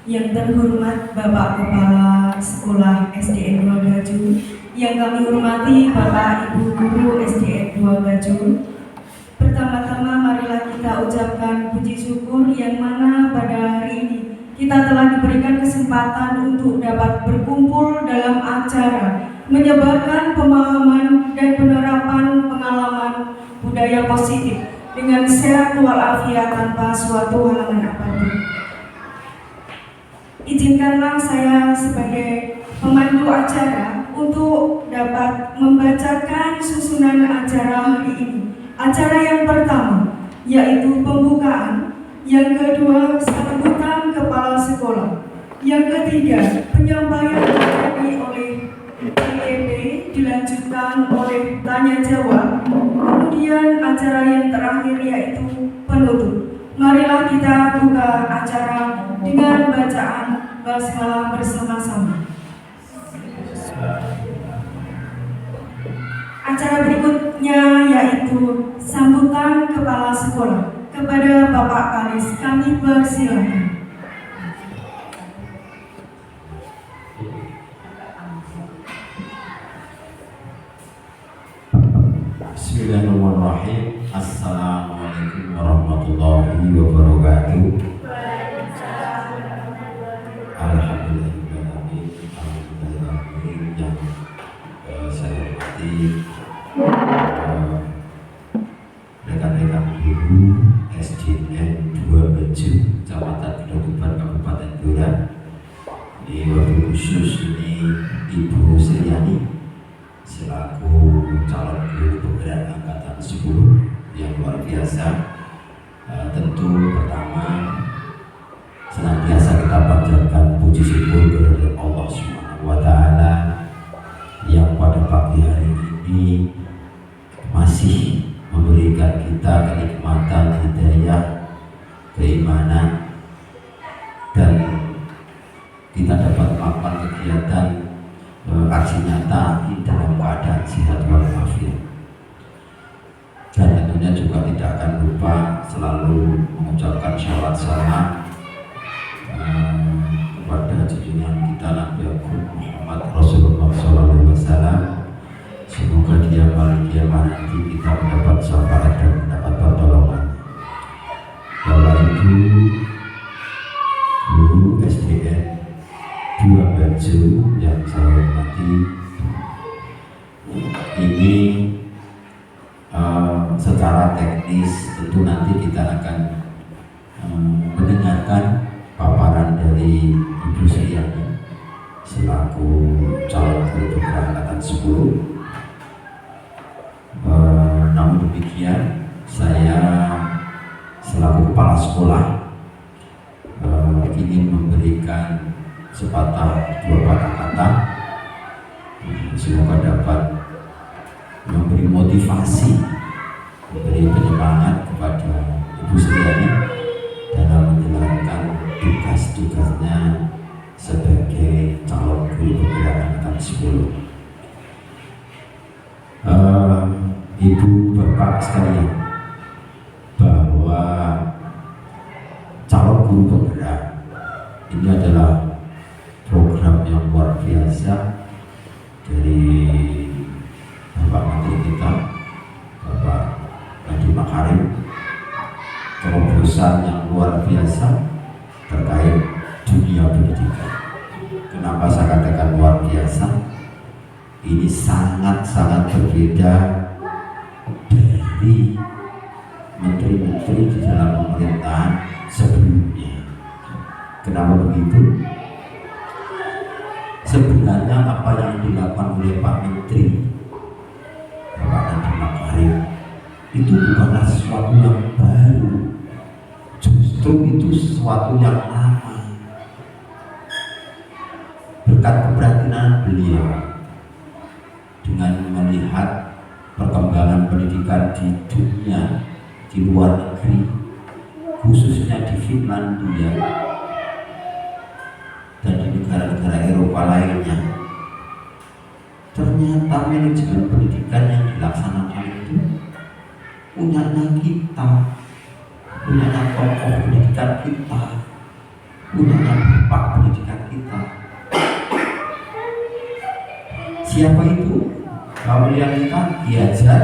Yang terhormat Bapak Kepala Sekolah SDN 2 Gajul, yang kami hormati Bapak Ibu Guru SDN 2 Gajul. Pertama-tama marilah kita ucapkan puji syukur yang mana pada hari ini kita telah diberikan kesempatan untuk dapat berkumpul dalam acara menyebarkan pemahaman dan penerapan pengalaman budaya positif dengan sehat walafiat tanpa suatu halangan apapun. Izinkanlah saya sebagai pemandu acara untuk dapat membacakan susunan acara hari ini. Acara yang pertama yaitu pembukaan, yang kedua sambutan kepala sekolah, yang ketiga penyampaian materi oleh PEP dilanjutkan oleh tanya jawab, kemudian acara yang terakhir yaitu penutup. Marilah kita buka acara dengan bacaan basmalah bersama-sama. Acara berikutnya yaitu sambutan kepala sekolah. Kepada Bapak Kalis kami persilakan. Bismillahirrahmanirrahim. Assalamualaikum warahmatullahi wabarakatuh. Alhamdulillahirrahmanirrahim. Yang saya hormati rekan-rekan guru SDN 2 Gajul, Kecamatan Gedoguban, Kabupaten Blora. Ini wabil khusus ini Ibu Sriani selaku calon guru penggerak angkatan 10 yang luar biasa. Tentu pertama senantiasa kita panjatkan puji syukur kepada Allah Subhanahu wa Ta'ala yang pada pagi hari ini masih memberikan kita kenikmatan hidayah, keimanan, dan kita dapat melakukan kegiatan aksi nyata dalam keadaan sehat walafiat. Dan tentunya juga tidak akan lupa selalu mengucapkan sholawat salam kepada junjungan kita Nabi Muhammad Rasulullah SAW. Semoga dia bahagia nanti kita mendapat syafaat dan mendapat pertolongan. Bapak Ibu Guru SDN 2 Gajul yang saya hormati, ini secara teknis tentu nanti kita akan mendengarkan paparan dari Ibu Sriani selaku calon guru penggerak angkatan 10. Namun demikian, saya selaku kepala sekolah ingin memberikan sepatah dua patah kata, semoga dapat memberi motivasi, memberi penyemangat kepada Ibu Sriani dalam menjalankan tugas-tugasnya sebagai calon guru penggerak angkatan 10. Ibu bapak sekalian, bahwa calon guru penggerak ini adalah program yang luar biasa dari Bapak Menteri kita, Bapak Nadiem Makarim. Terobosan yang luar biasa terkait dunia pendidikan. Kenapa saya katakan luar biasa? Ini sangat-sangat berbeda dari menteri-menteri di dalam pemerintahan sebelumnya. Kenapa begitu? Sebenarnya apa yang dilakukan oleh Pak Menteri Bapak Nadiem Makarim itu bukanlah sesuatu yang baru, justru itu sesuatu yang lama. Berkat keprihatinan beliau dengan melihat perkembangan pendidikan di dunia, di luar negeri, khususnya di Finlandia dan di negara-negara Eropa lainnya, ternyata manajemen pendidikan yang dilaksanakan itu punyanya kita, punyanya tokoh pendidikan kita, punyanya bapak pendidikan kita. Siapa itu? Kalau yang kita diajar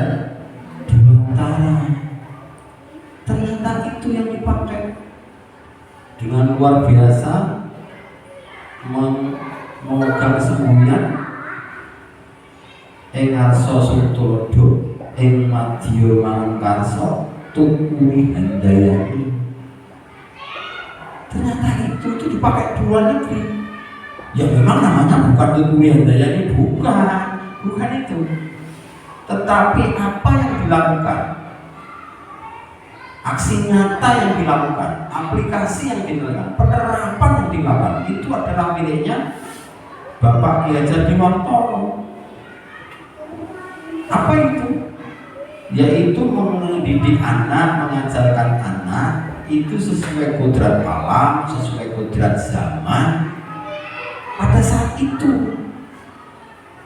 Dewantara. Ternyata itu yang dipakai dengan luar biasa memegang sembunyian ing arsa Sutulodo ing madya Manungkarsa tukuri handayani. Ternyata itu dipakai di luar negeri. Ya memang namanya bukan tukuri handayani, bukan itu. Tetapi apa yang dilakukan, aksi nyata yang dilakukan, aplikasi yang dilakukan, penerapan yang dilakukan itu adalah miliknya Bapak Ki Hajar Dewantara. Apa itu? Yaitu mendidik anak, mengajarkan anak itu sesuai kodrat alam, sesuai kodrat zaman pada saat itu,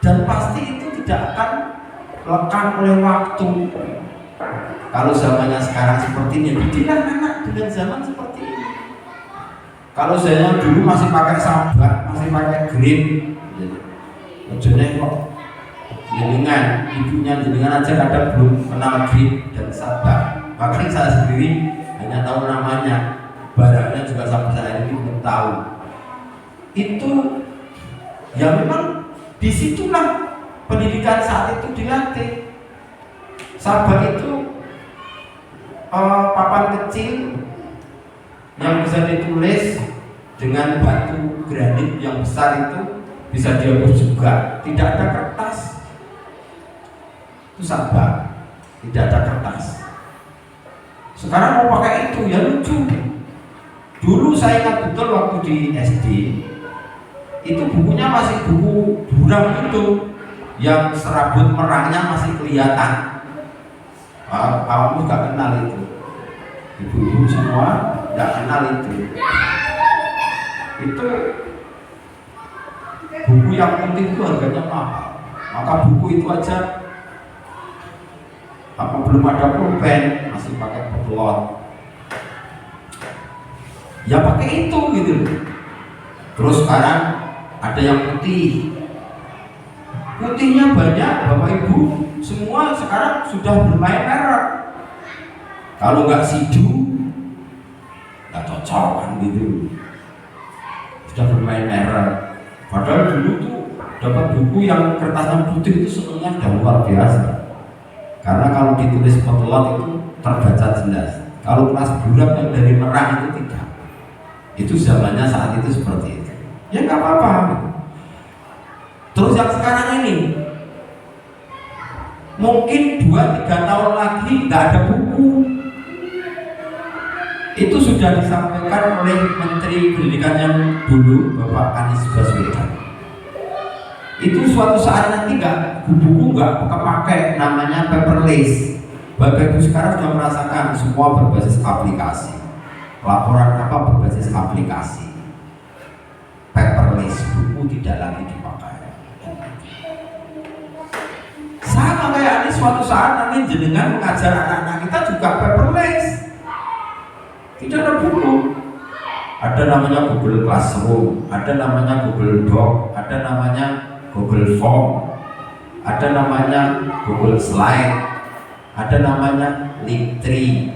dan pasti itu tidak akan lekang oleh waktu. Kalau zamannya sekarang seperti ini, didiklah anak dengan zaman seperti ini. Kalau saya dulu masih pakai sabar, masih pakai grip, ujungnya kok jenengan, ibunya jenengan aja kadang belum kenal grip dan sabar. Bahkan saya sendiri hanya tahu namanya, barangnya juga sampai saat ini belum tahu. Itu ya memang disitulah pendidikan saat itu dilatih. Sabar itu papan kecil yang bisa ditulis dengan batu granit yang besar itu bisa dihapus juga, tidak ada kertas. Itu sabar, tidak ada kertas. Sekarang mau pakai itu ya lucu. Dulu saya ingat betul waktu di SD itu bukunya masih buku buram itu yang serabut merahnya masih kelihatan. Kamu gak kenal itu, ibu-ibu semua gak kenal itu. Itu buku yang penting itu harganya mahal. Maka buku itu aja belum ada pulpen, masih pakai pelot. Ya pakai itu gitu. Terus sekarang ada yang putih. Putihnya banyak, Bapak Ibu semua sekarang sudah bermain merek. Kalau nggak sidu, nggak cocok kan gitu. Sudah bermain merek. Padahal dulu tuh dapat buku yang kertasnya putih itu senangnya sudah luar biasa. Karena kalau ditulis potlot itu terbaca jelas. Kalau kelas buram yang dari merah itu tidak. Itu zamannya saat itu seperti itu. Ya nggak apa-apa. Terus yang sekarang ini, mungkin 2-3 tahun lagi nggak ada buku. Itu sudah disampaikan oleh Menteri Pendidikan yang dulu, Bapak Anies Baswedan. Itu suatu saat nanti buku nggak kepakai, namanya paperless. Bapak Ibu sekarang sudah merasakan semua berbasis aplikasi. Laporan apa berbasis aplikasi. Paperless, buku tidak lagi dipakai. Sama kayak ini suatu saat nanti jenengan mengajar anak-anak kita juga paperless. Tidak ada buku. Ada namanya Google Classroom, ada namanya Google Doc, ada namanya Google Form, ada namanya Google Slide, ada namanya Linktree.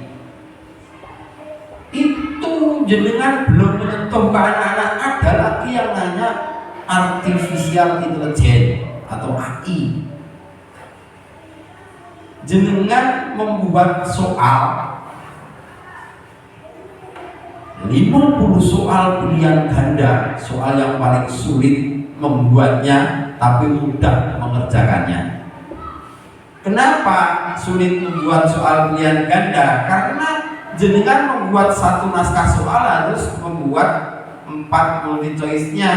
Itu jenengan belum menyentuh ke anak-anak. Ada lagi yang namanya Artificial Intelligence atau AI. Jenengan membuat soal 50 soal pilihan ganda, soal yang paling sulit membuatnya tapi mudah mengerjakannya. Kenapa sulit membuat soal pilihan ganda? Karena jenengan membuat satu naskah soal harus membuat 4 multi choice-nya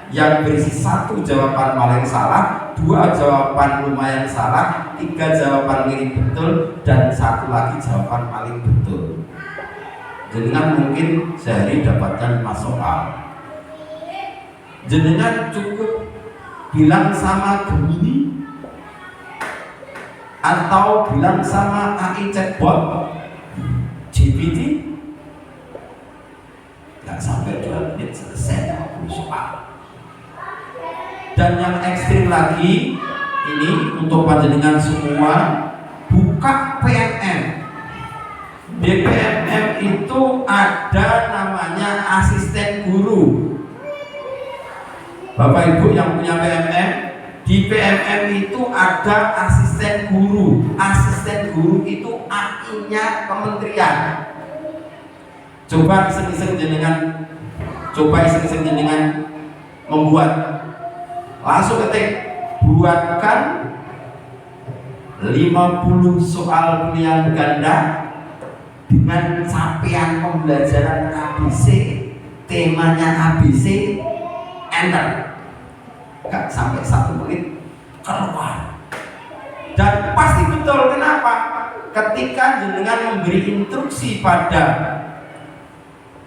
yang berisi 1 jawaban paling salah, 2 jawaban lumayan salah, 3 jawaban mirip betul, dan 1 lagi jawaban paling betul. Jenengan mungkin sehari dapatkan 5 soal. Jenengan cukup bilang sama Gemini atau bilang sama AI chatbot GPT, nggak sampai 2 menit Dan yang ekstrim lagi ini untuk panjenengan semua, buka PMM. Di PMM itu ada namanya asisten guru. Bapak Ibu yang punya PMM, di PMM itu ada asisten guru. Asisten guru itu AI-nya kementerian. Coba iseng-iseng jenengan membuat, langsung ketik, buatkan 50 soal pilihan ganda dengan capaian pembelajaran ABC, temanya ABC, enter. Gak sampai 1 menit keluar. Dan pasti betul. Kenapa? Ketika jenengan memberi instruksi pada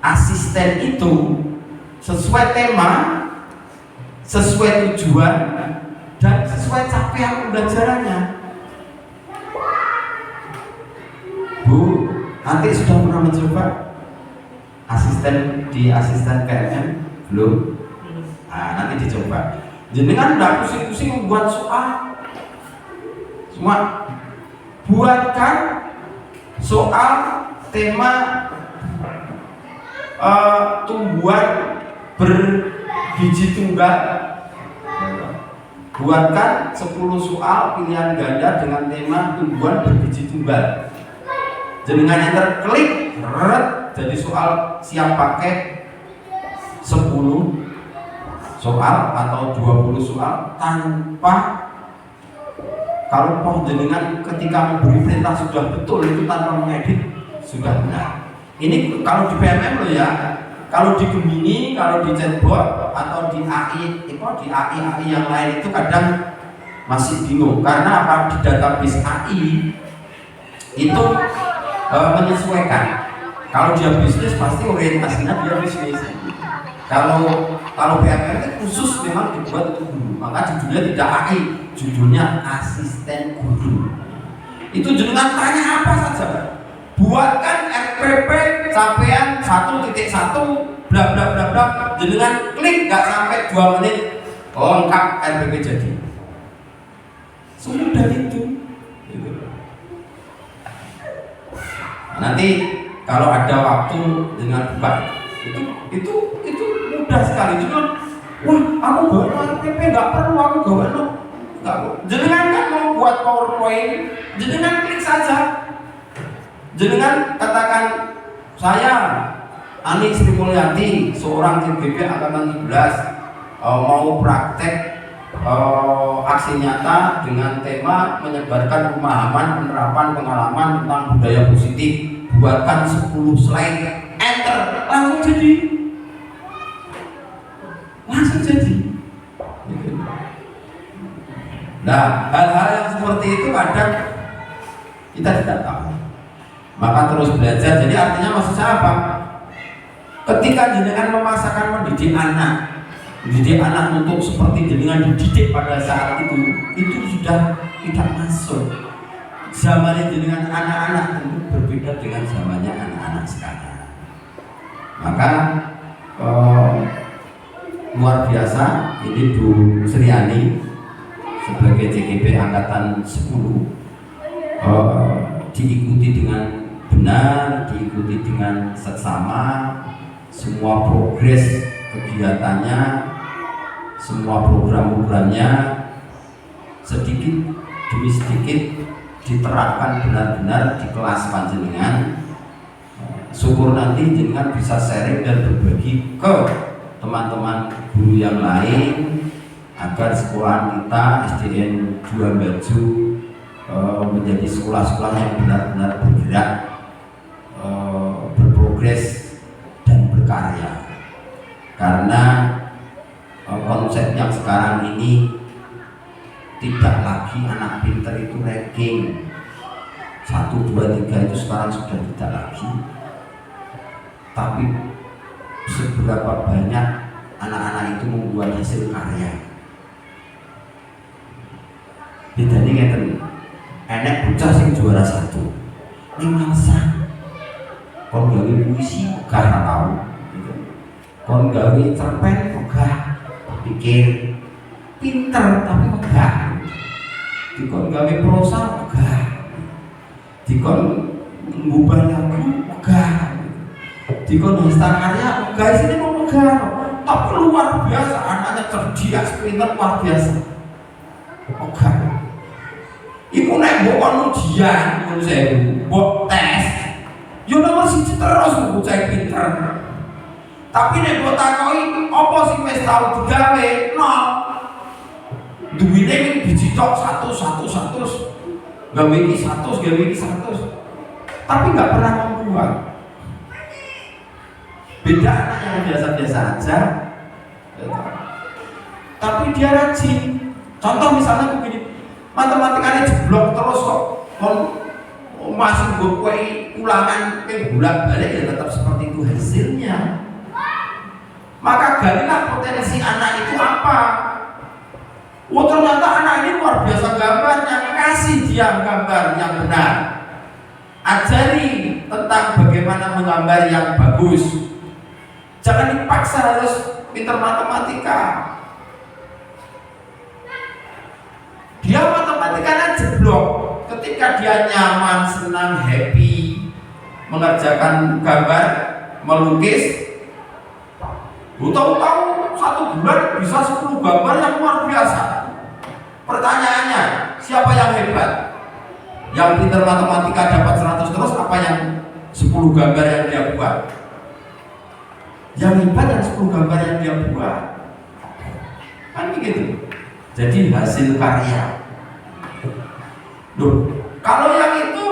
asisten itu sesuai tema, sesuai tujuan, dan sesuai capaian pembelajarannya. Bu, nanti sudah pernah mencoba asisten PMM? Belum? Nah, nanti dicoba. Jenengan udah pusing-pusing membuat soal, semua buatkan soal tema tumbuhan berbiji tunggal. Buatkan 10 soal pilihan ganda dengan tema tumbuhan berbiji tunggal. Jenengan enter, klik, jadi soal siap pakai 10 soal atau 20 soal tanpa, kalau toh jenengan ketika memberi perintah sudah betul, itu tanpa mengedit sudah benar. Ini kalau di PMM loh ya. Kalau di Gemini, kalau di chatbot atau di AI, di AI yang lain itu kadang masih bingung. Karena apa? Di database AI itu menyesuaikan. Kalau dia bisnis pasti orientasinya dia bisnis. Kalau PMM itu khusus memang dibuat untuk guru. Maka judulnya tidak AI, judulnya asisten guru. Itu jenengan tanya apa saja. Buatkan RPP capaian 1.1 bla bla bla bla, jenengan klik gak sampai 2 menit lengkap RPP jadi. Semudah itu. Nanti kalau ada waktu dengan buka itu mudah sekali. Jangan, wah aku bawa RPP nggak perlu, aku bawa lo. Jenengan kan mau buat PowerPoint, jenengan klik saja. Jenengan katakan, saya Ani Sri Mulyati, seorang CGP Angkatan 17, mau praktek aksi nyata dengan tema menyebarkan pemahaman, penerapan, pengalaman tentang budaya positif. Buatkan 10 slide, enter, langsung jadi. Nah, hal-hal yang seperti itu kadang kita tidak tahu. Maka terus belajar. Jadi artinya maksud saya apa? Ketika jenengan memaksakan mendidik anak untuk seperti jenengan dididik pada saat itu sudah tidak masuk. Zamannya jenengan anak-anak tentu berbeda dengan zamannya anak-anak sekarang. Maka luar biasa ini Bu Sriani sebagai CGP Angkatan 10 diikuti dengan benar, diikuti dengan seksama, semua progres kegiatannya, semua program-programnya sedikit demi sedikit diterapkan benar-benar di kelas panjenengan. Syukur nanti jenengan bisa sharing dan berbagi ke teman-teman guru yang lain agar sekolah kita SDN 2 Baju menjadi sekolah-sekolah yang benar-benar bergerak, berprogres dan berkarya. Karena konsep yang sekarang ini tidak lagi anak pintar itu ranking 1, 2, 3 itu sekarang sudah tidak lagi, tapi seberapa banyak anak-anak itu membuat hasil karya. Bedanya ngeten, enek bocah sing juara 1 ning mangsa kon gawe puisi gak tau, kon gawe cerpen gak pikir, pinter tapi megah, dikon gawe prosa megah, dikon ngubah lagu megah, dikon hasta-karya megah, sini mau megah, tapi luar biasa, anaknya cerdas, pinter luar biasa, megah. Iku nek mbok ujian, menurut saya, mbok tes, yo nomor 1 terus bocah pinter. Tapi nek mbok takoki apa sing wis tau digawe? Nol. Duwine iki dijitok 100. Gawe iki 100, gawe iki 100. Tapi enggak pernah membuat. Beda anak yang biasa-biasa aja. Tapi dia rajin. Contoh misalnya begini, matematikanya jeblok terus kok masih gue ulangan bolak-balik ya tetap seperti itu hasilnya. Maka galilah potensi anak itu apa. Oh ternyata anak ini luar biasa gambarnya, kasih dia gambar yang benar, ajari tentang bagaimana menggambar yang bagus. Jangan dipaksa harus pintar matematika. Dia matematikanya jeblok, ketika dia nyaman, senang, happy mengerjakan gambar, melukis, tahu-tahu 1 bulan bisa 10 gambar yang luar biasa. Pertanyaannya, siapa yang hebat? Yang pintar matematika dapat 100 terus, apa yang 10 gambar yang dia buat? Yang hebat yang 10 gambar yang dia buat. Kan begitu. Jadi hasil karya. Loh, kalau yang itu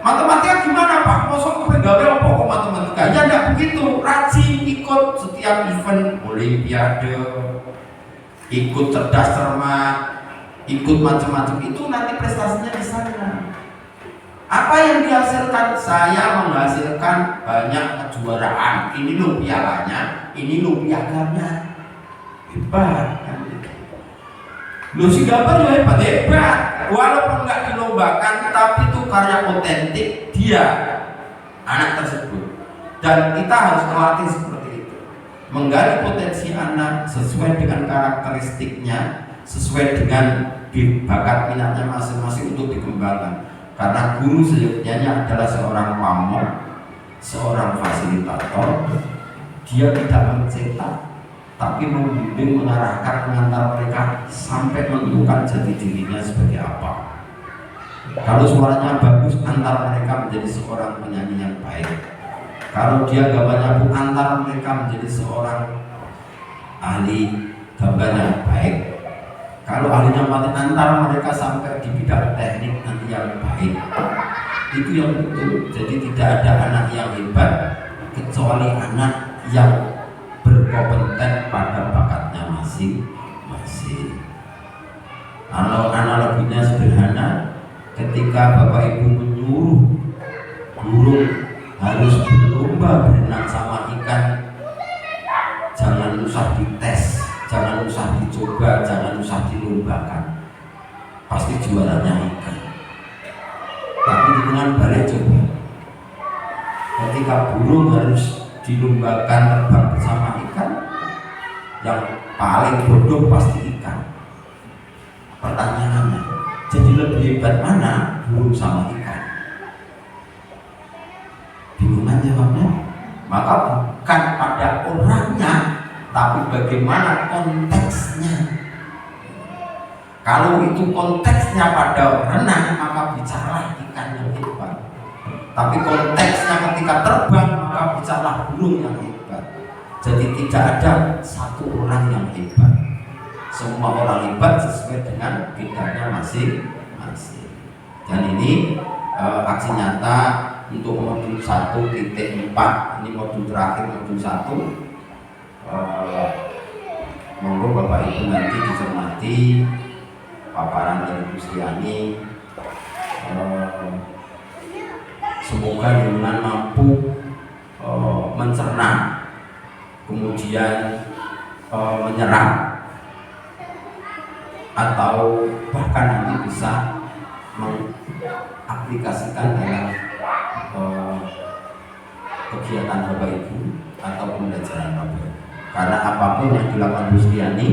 matematika gimana Pak? Mosok kepegawe apa kok matematika? Ya enggak begitu. Rajin ikut setiap event olimpiade, ikut cerdas cermat, ikut macam-macam, itu nanti prestasinya di sana. Apa yang dihasilkan? Saya menghasilkan banyak kejuaraan. Ini loh pialanya, ini loh piagamnya. Hebat kan? Loh si gambar juga hebat. Walaupun nggak dilombakan, tapi itu karya otentik dia, anak tersebut. Dan kita harus melatih seperti itu, menggali potensi anak sesuai dengan karakteristiknya, sesuai dengan bakat minatnya masing-masing untuk dikembangkan. Karena guru sejatinya adalah seorang pamor, seorang fasilitator. Dia tidak mencetak, tapi membimbing, mengarahkan, mengantar mereka sampai menentukan jati dirinya sebagai apa. Kalau suaranya bagus, antar mereka menjadi seorang penyanyi yang baik. Kalau dia gambarnya pun, antar mereka menjadi seorang ahli gambar yang baik. Kalau ahlinya mati, antar mereka sampai di bidang teknik nanti yang baik. Itu yang betul. Jadi tidak ada anak yang hebat kecuali anak yang berkompeten pada bakatnya masing-masing. Analoginya sederhana, ketika Bapak Ibu menyuruh burung harus berlomba berenang sama ikan, jangan usah dites, jangan usah dicoba, jangan usah dilombakan, pasti juaranya ikan. Tapi dengan balik coba, ketika burung harus dilombakan terbang bersama ikan, yang paling bodoh pasti ikan. Pertanyaannya, jadi lebih hebat mana burung sama ikan? Bingung kan jawabnya? Maka bukan pada orangnya, tapi bagaimana konteksnya. Kalau itu konteksnya pada renang, maka bicara ikan yang hebat. Tapi konteksnya ketika terbang, maka bicara burung yang hebat. Jadi tidak ada satu orang yang hebat. Semua orang hebat sesuai dengan bidangnya masing-masing. Dan ini aksi nyata untuk modul 1.4, ini modul terakhir, modul 1. Monggo Bapak Ibu nanti dicermati paparan dari Bu Sriani. Semoga dengan mampu mencerna, kemudian menyerap, atau bahkan nanti bisa mengaplikasikan dalam kegiatan Bapak Ibu atau pembelajaran Bapak Ibu. Karena apapun yang dilakukan Bu Sriani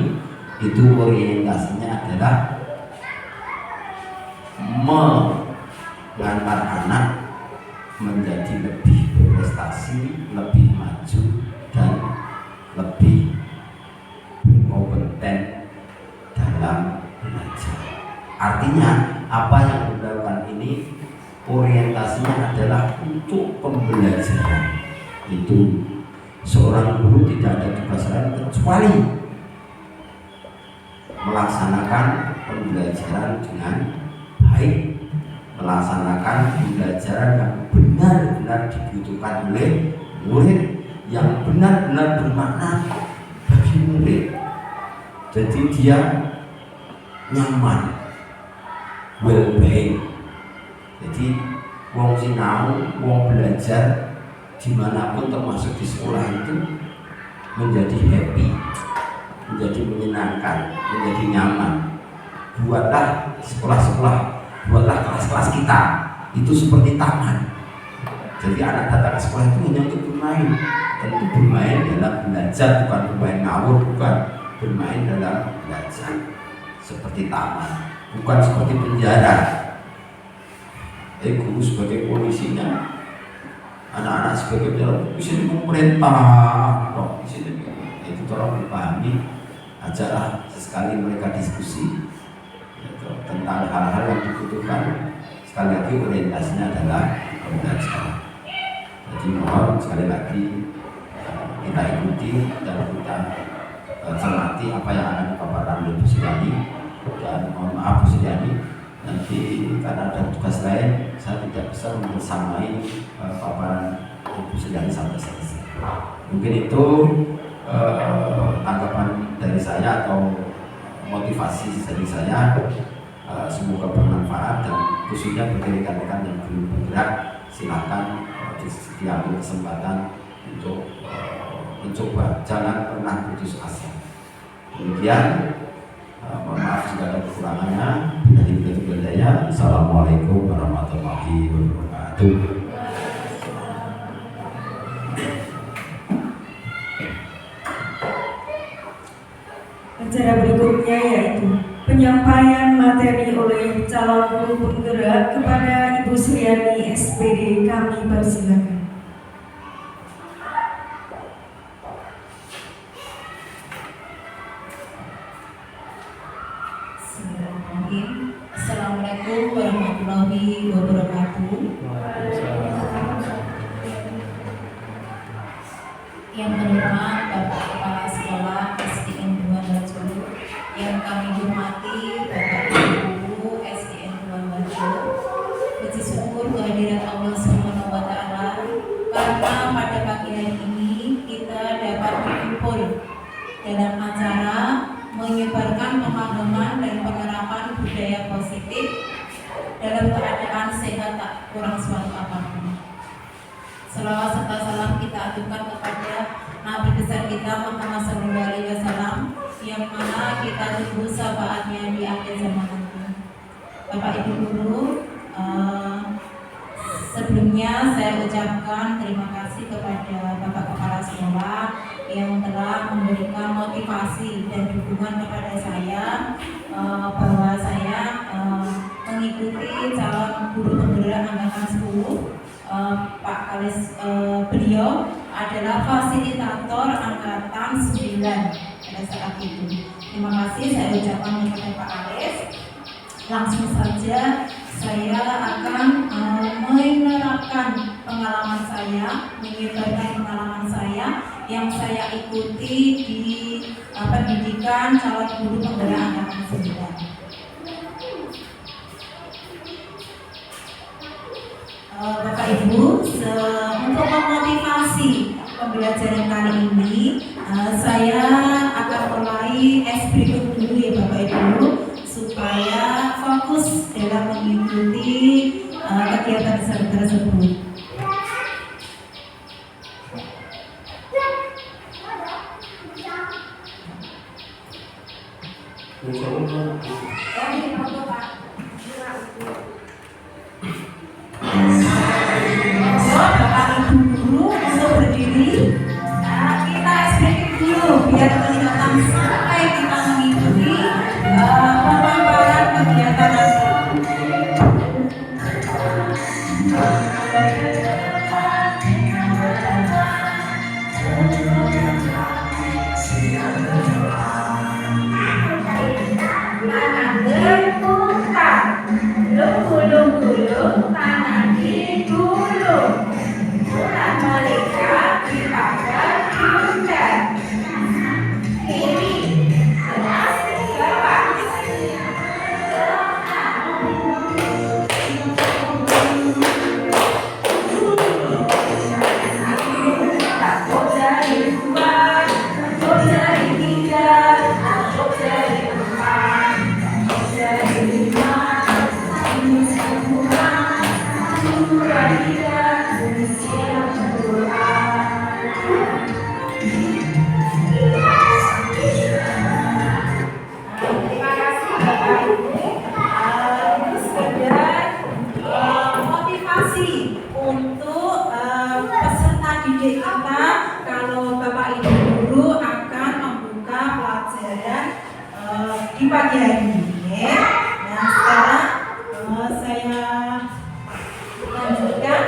itu orientasinya adalah mengantar anak menjadi lebih berprestasi, lebih maju, dan lebih berkompeten dalam belajar. Artinya apa yang dilakukan ini orientasinya adalah untuk pembelajaran. Itu seorang guru tidak ada tugas lain kecuali melaksanakan pembelajaran dengan baik, melaksanakan pembelajaran yang benar-benar dibutuhkan oleh murid, yang benar-benar bermakna bagi murid. Jadi dia nyaman, well-being. Jadi wong sinau, wong belajar dimanapun termasuk di sekolah itu menjadi happy, menjadi menyenangkan, menjadi nyaman. Buatlah sekolah-sekolah, buatlah kelas-kelas kita itu seperti taman. Jadi anak datang ke sekolah itu hanya untuk bermain. Tentu bermain dalam belajar, bukan bermain ngawur, bukan bermain dalam belajar. Seperti taman, bukan seperti penjara. Guru sebagai polisinya, anak-anak sebagai penjara, di sini memerintah, di sini itu tolong dipahami. Ajaklah sesekali mereka diskusi tentang hal-hal yang dibutuhkan. Sekali lagi orientasinya adalah pembelajaran. Jadi mohon sekali lagi kita ikuti dan kita cermati apa yang akan dipaparkan oleh Bu Suryani. Dan mohon maaf Bu Suryani, nanti karena ada tugas lain saya tidak bisa membersamai paparan Bu Suryani sampai selesai. Mungkin itu tanggapan dari saya atau motivasi dari saya. Semoga bermanfaat, dan khususnya bagi rekan-rekan yang belum bergerak, silakan diambil kesempatan untuk mencoba, jangan pernah putus asa. Demikian, mohon maaf jika ada kekurangannya. Assalamualaikum warahmatullahi wabarakatuh. Acara berikutnya yaitu penyampaian materi oleh calon guru penggerak kepada Ibu Suryani SPD. Kami persilakan. Assalamualaikum warahmatullahi wabarakatuh. Yang terhormat Bapak Kepala Sekolah SDN 2 Bajul, yang kami hormati Bapak Ibu Guru SDN 2 Bajul. Puji syukur kehadirat Allah Subhanahu wa Ta'ala karena pada pagi hari ini kita dapat berkumpul dalam acara menyebarkan pemahaman dan penerapan budaya positif dalam keadaan sehat tak kurang suatu apapun. Selawat serta salam kita aturkan kepada Nabi besar kita Muhammad SAW, yang mana kita tunggu syafaatnya di akhir zaman nanti. Bapak Ibu Guru, sebelumnya saya ucapkan terima kasih kepada Bapak Kepala Sekolah yang telah memberikan motivasi dan dukungan kepada saya bahwa saya mengikuti calon guru penggerak angkatan 10. Pak Kalis, beliau adalah fasilitator angkatan 9 pada saat itu. Terima kasih saya ucapkan kepada Pak Kalis. Langsung saja saya akan menerapkan pengalaman saya, menyebarkan pengalaman saya yang saya ikuti di pendidikan calon guru penggerak angkatan 9. Bapak Ibu, untuk memotivasi pembelajaran kali ini, saya akan mulai berikut dulu ya Bapak Ibu, supaya fokus dalam mengikuti kegiatan tersebut. Bapak Ibu Guru untuk berdiri, kita sedikit dulu biar kelihatan sampai kita mengikuti. pagi hari ini. Nah, sekarang saya lanjutkan.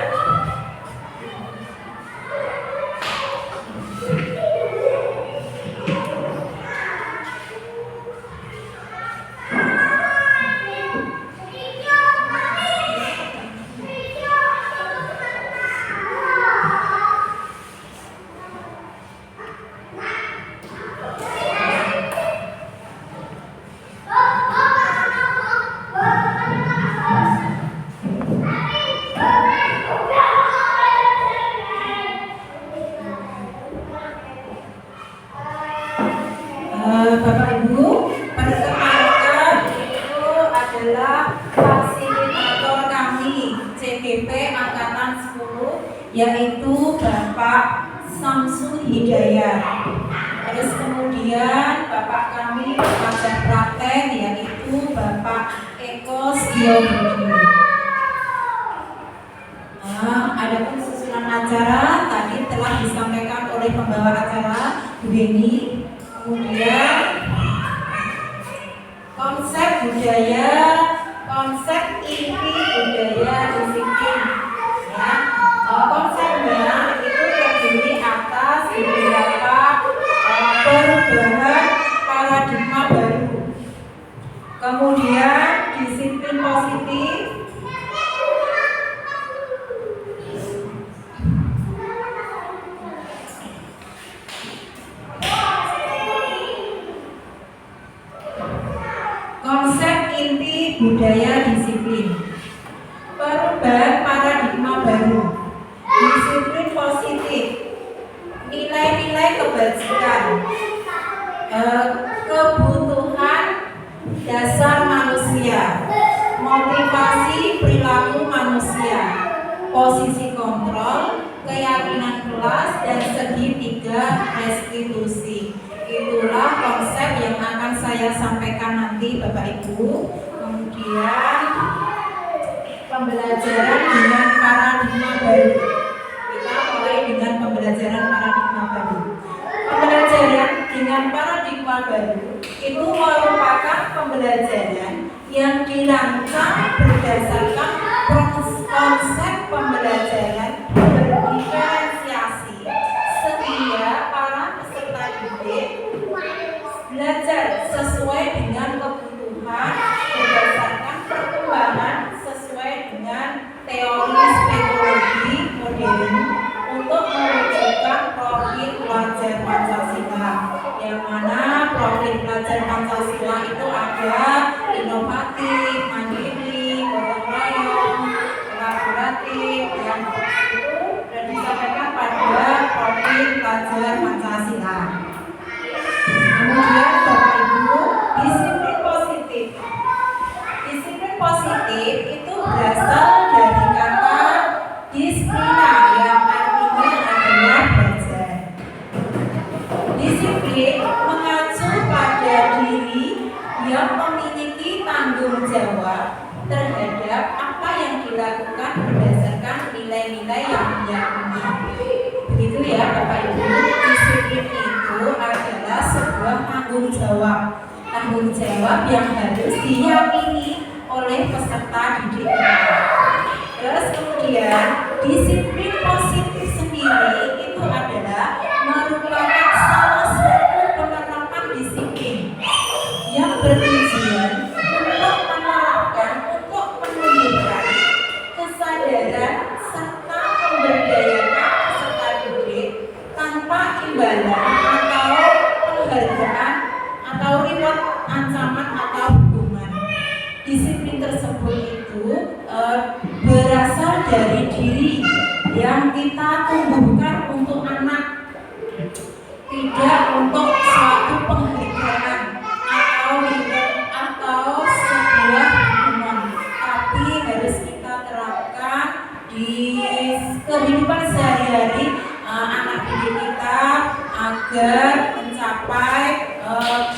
Bapak Ibu, perkenalkan itu adalah fasilitator kami CPP Angkatan 10, yaitu Bapak Samsul Hidayat. Terus kemudian Bapak kami pengajar praktek yaitu Bapak Eko Setiobudi. Adapun susunan acara tadi telah disampaikan oleh pembawa acara Bu Beni. Kemudian konsep budaya, konsep inti budaya disiplin. Ya, konsepnya itu terdiri atas beberapa perubahan paradigma baru. Kemudian disiplin positif. Konsep inti budaya disiplin, perubahan paradigma baru, disiplin positif, nilai-nilai kebajikan, kebutuhan dasar manusia, motivasi perilaku manusia, posisi kontrol, keyakinan kelas, dan segitiga restitusi. Itulah konsep yang akan saya sampaikan nanti Bapak Ibu. Kemudian pembelajaran dengan paradigma baru. Kita mulai dengan pembelajaran paradigma baru. Pembelajaran dengan paradigma baru itu merupakan pembelajaran yang dirancang berdasarkan konsep pembelajaran berdiferensiasi sehingga para peserta didik belajar sesuai dengan kebutuhan berdasarkan perkembangan sesuai dengan teori psikologi modern untuk mewujudkan profil pelajar Pancasila, yang mana profil pelajar Pancasila itu ada inovatif, mandiri, gotong royong, kolaboratif, yang itu dan disampaikan pada profil pelajar Pancasila. Kemudian Bapak Ibu, disiplin positif. Disiplin positif itu berasal dari kata disiplina yang artinya adalah belajar. Disiplin mengacu pada diri yang memiliki tanggung jawab terhadap apa yang dilakukan berdasarkan nilai-nilai yang diyakini. Begitu ya Bapak Ibu, disiplin itu adalah sebuah tanggung jawab yang harus diyakini oleh peserta didik kita. Terus kemudian disiplin positif sendiri itu adalah merupakan salah satu penerapan disiplin yang bertujuan untuk menerapkan, untuk menunjukkan kesadaran serta memberdayakan peserta didik tanpa imbalan atau penghargaan atau reward, ancaman atau hukuman. Disiplin tersebut itu berasal dari diri yang kita tumbuhkan untuk anak, tidak untuk suatu penghargaan atau reward atau sebuah hukuman, tapi harus kita terapkan di kehidupan sehari-hari anak didik kita agar mencapai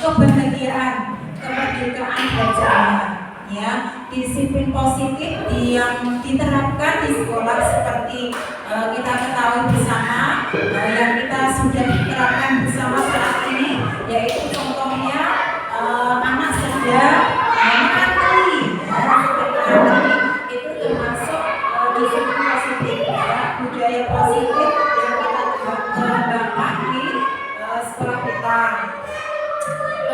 kebahagiaan, kemerdekaan belajarnya. Ya, disiplin positif yang diterapkan di sekolah seperti kita ketahui bersama, yang kita sudah terapkan bersama saat ini, yaitu contohnya anak sedang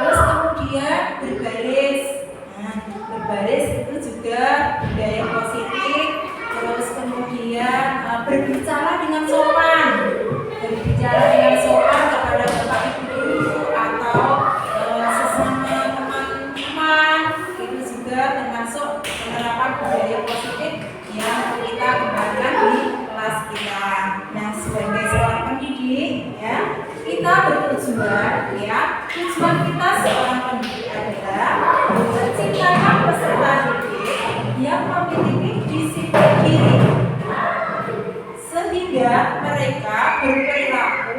Terus kemudian berbaris. Nah, berbaris itu juga budaya positif. Terus kemudian berbicara dengan sopan. Berbicara dengan sopan kepada bapak ibu guru atau sesama teman-teman, itu juga termasuk penerapan budaya positif yang kita kembangkan di kelas kita. Nah, sebagai seorang pendidik, ya, kita bertujuan, ya, tujuan kita seorang pendidik adalah menciptakan peserta didik yang memiliki disiplin diri, sehingga mereka berperilaku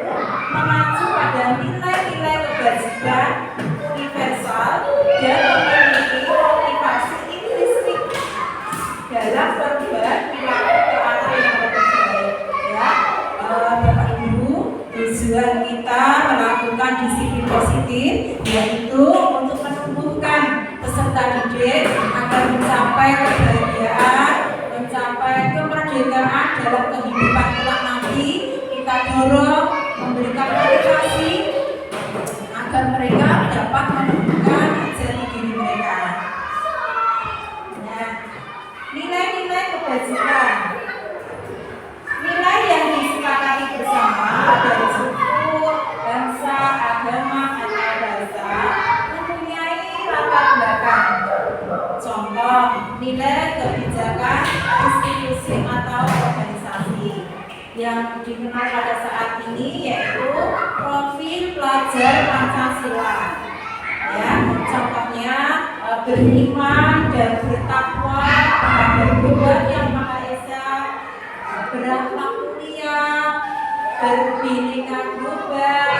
mengacu pada nilai-nilai kebajikan universal dan memiliki motivasi intrinsik dalam perubahan perilaku ke arah yang lebih baik. Ya, Bapak Ibu, tujuan kita melakukan disiplin positif yaitu untuk menumbuhkan peserta didik agar mencapai kebahagiaan, mencapai kemerdekaan dalam kehidupan kelak nanti. Kita dorong memberikan motivasi agar mereka dapat menemukan jati diri mereka. Nah, nilai-nilai kebajikan, nilai yang disepakati bersama dari suku, bangsa, agama, atau bahasa mempunyai latar belakang. Contoh, nilai kebijakan institusi atau organisasi yang dikenal pada saat ini yaitu profil pelajar Pancasila. Ya, contohnya beriman dan bertakwa kepada Tuhan Yang Maha Esa, berakhlak mulia, berbhinneka global,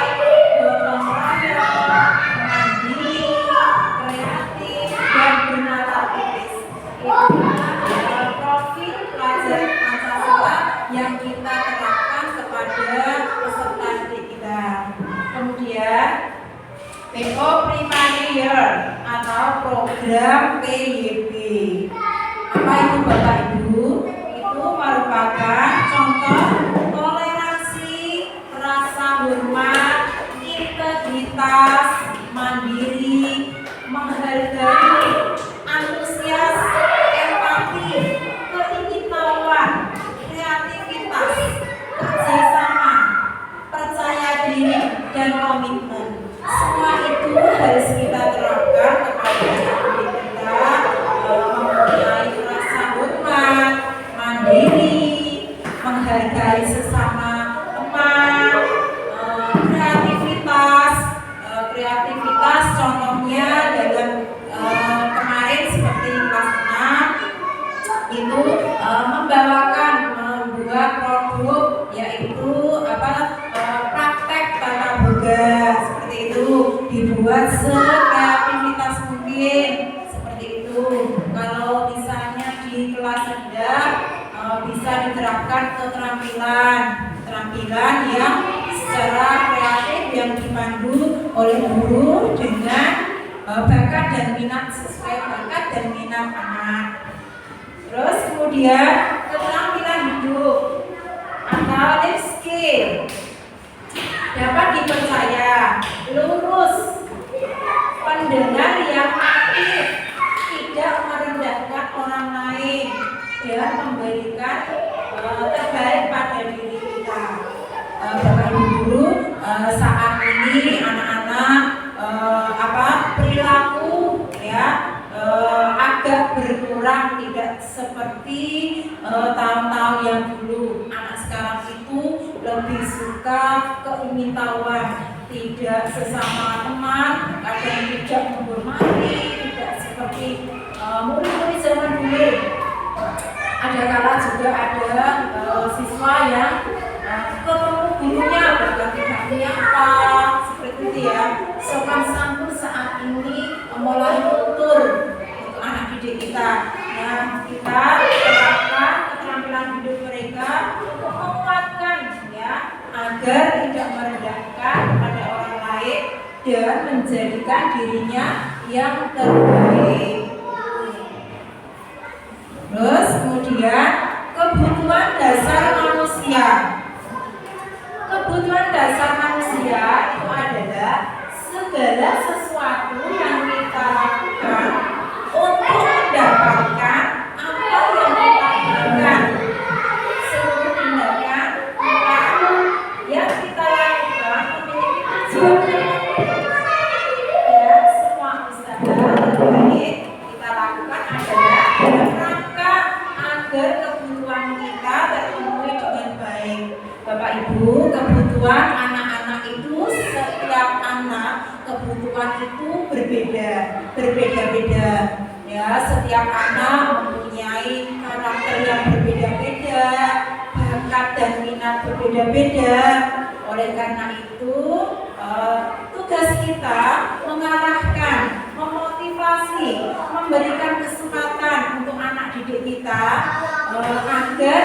gotong royong, mandiri, kreatif, dan bernalar kritis. Itulah profil pelajar Pancasila yang kita terapkan kepada peserta didik kita. Kemudian PO Primary Year atau program PYB. Apa itu Bapak Ibu? Itu merupakan contoh toleransi, rasa hormat, integritas, mandiri, menghargai, antusias, empati, keingintahuan, kreativitas, kerjasama, percaya diri, dan komitmen. Semua itu harus kita terapkan kepada adik kita, mempunyai rasa hormat, mandiri, menghargai sesama teman, kreativitas contohnya dalam kemarin seperti kelas 6 itu membuat produk yaitu praktek tata boga, seperti itu, dibuat sekreativitas mungkin, seperti itu. Kalau misalnya di kelas rendah bisa diterapkan keterampilan yang secara kreatif yang dipandu oleh guru dengan bakat dan minat, sesuai bakat dan minat anak. Terus kemudian keterampilan hidup atau life skill dapat dipercaya, lurus, pendengar yang aktif, tidak merendahkan orang lain, dan memberikan terbaik pada diri kita. Bapak Ibu guru, saat ini anak-anak perilaku ya agak berkurang, tidak seperti tahun-tahun yang dulu. Anak sekarang itu lebih suka keingintahuan, tidak sesama teman, kadang tidak menghormati, tidak seperti murid-murid zaman dulu. Ada kala juga ada siswa yang ketemu gurunya berganti apa seperti itu ya. Sopan santun saat ini mulai luntur untuk anak didik kita. Nah, kita terapkan keterampilan hidup mereka untuk menguatkan ya, agar tidak merendahkan pada orang lain dan menjadikan dirinya yang terbaik. Terus kemudian kebutuhan dasar manusia. Kebutuhan dasar manusia itu adalah segala sesuatu yang kita lakukan untuk mendapatkan apa yang kita inginkan. Seluruh tindakan yang kita lakukan memiliki tujuan. Dan semua usaha terbaik kita lakukan adalah dalam rangka agar kebutuhan kita terpenuhi dengan baik. Bapak Ibu, kebutuhan anak-anak itu, setiap anak kebutuhan itu berbeda-beda. Ya, setiap anak mempunyai karakter yang berbeda-beda, bakat dan minat berbeda-beda. Oleh karena itu, tugas kita mengarahkan, memotivasi, memberikan kesempatan untuk anak didik kita agar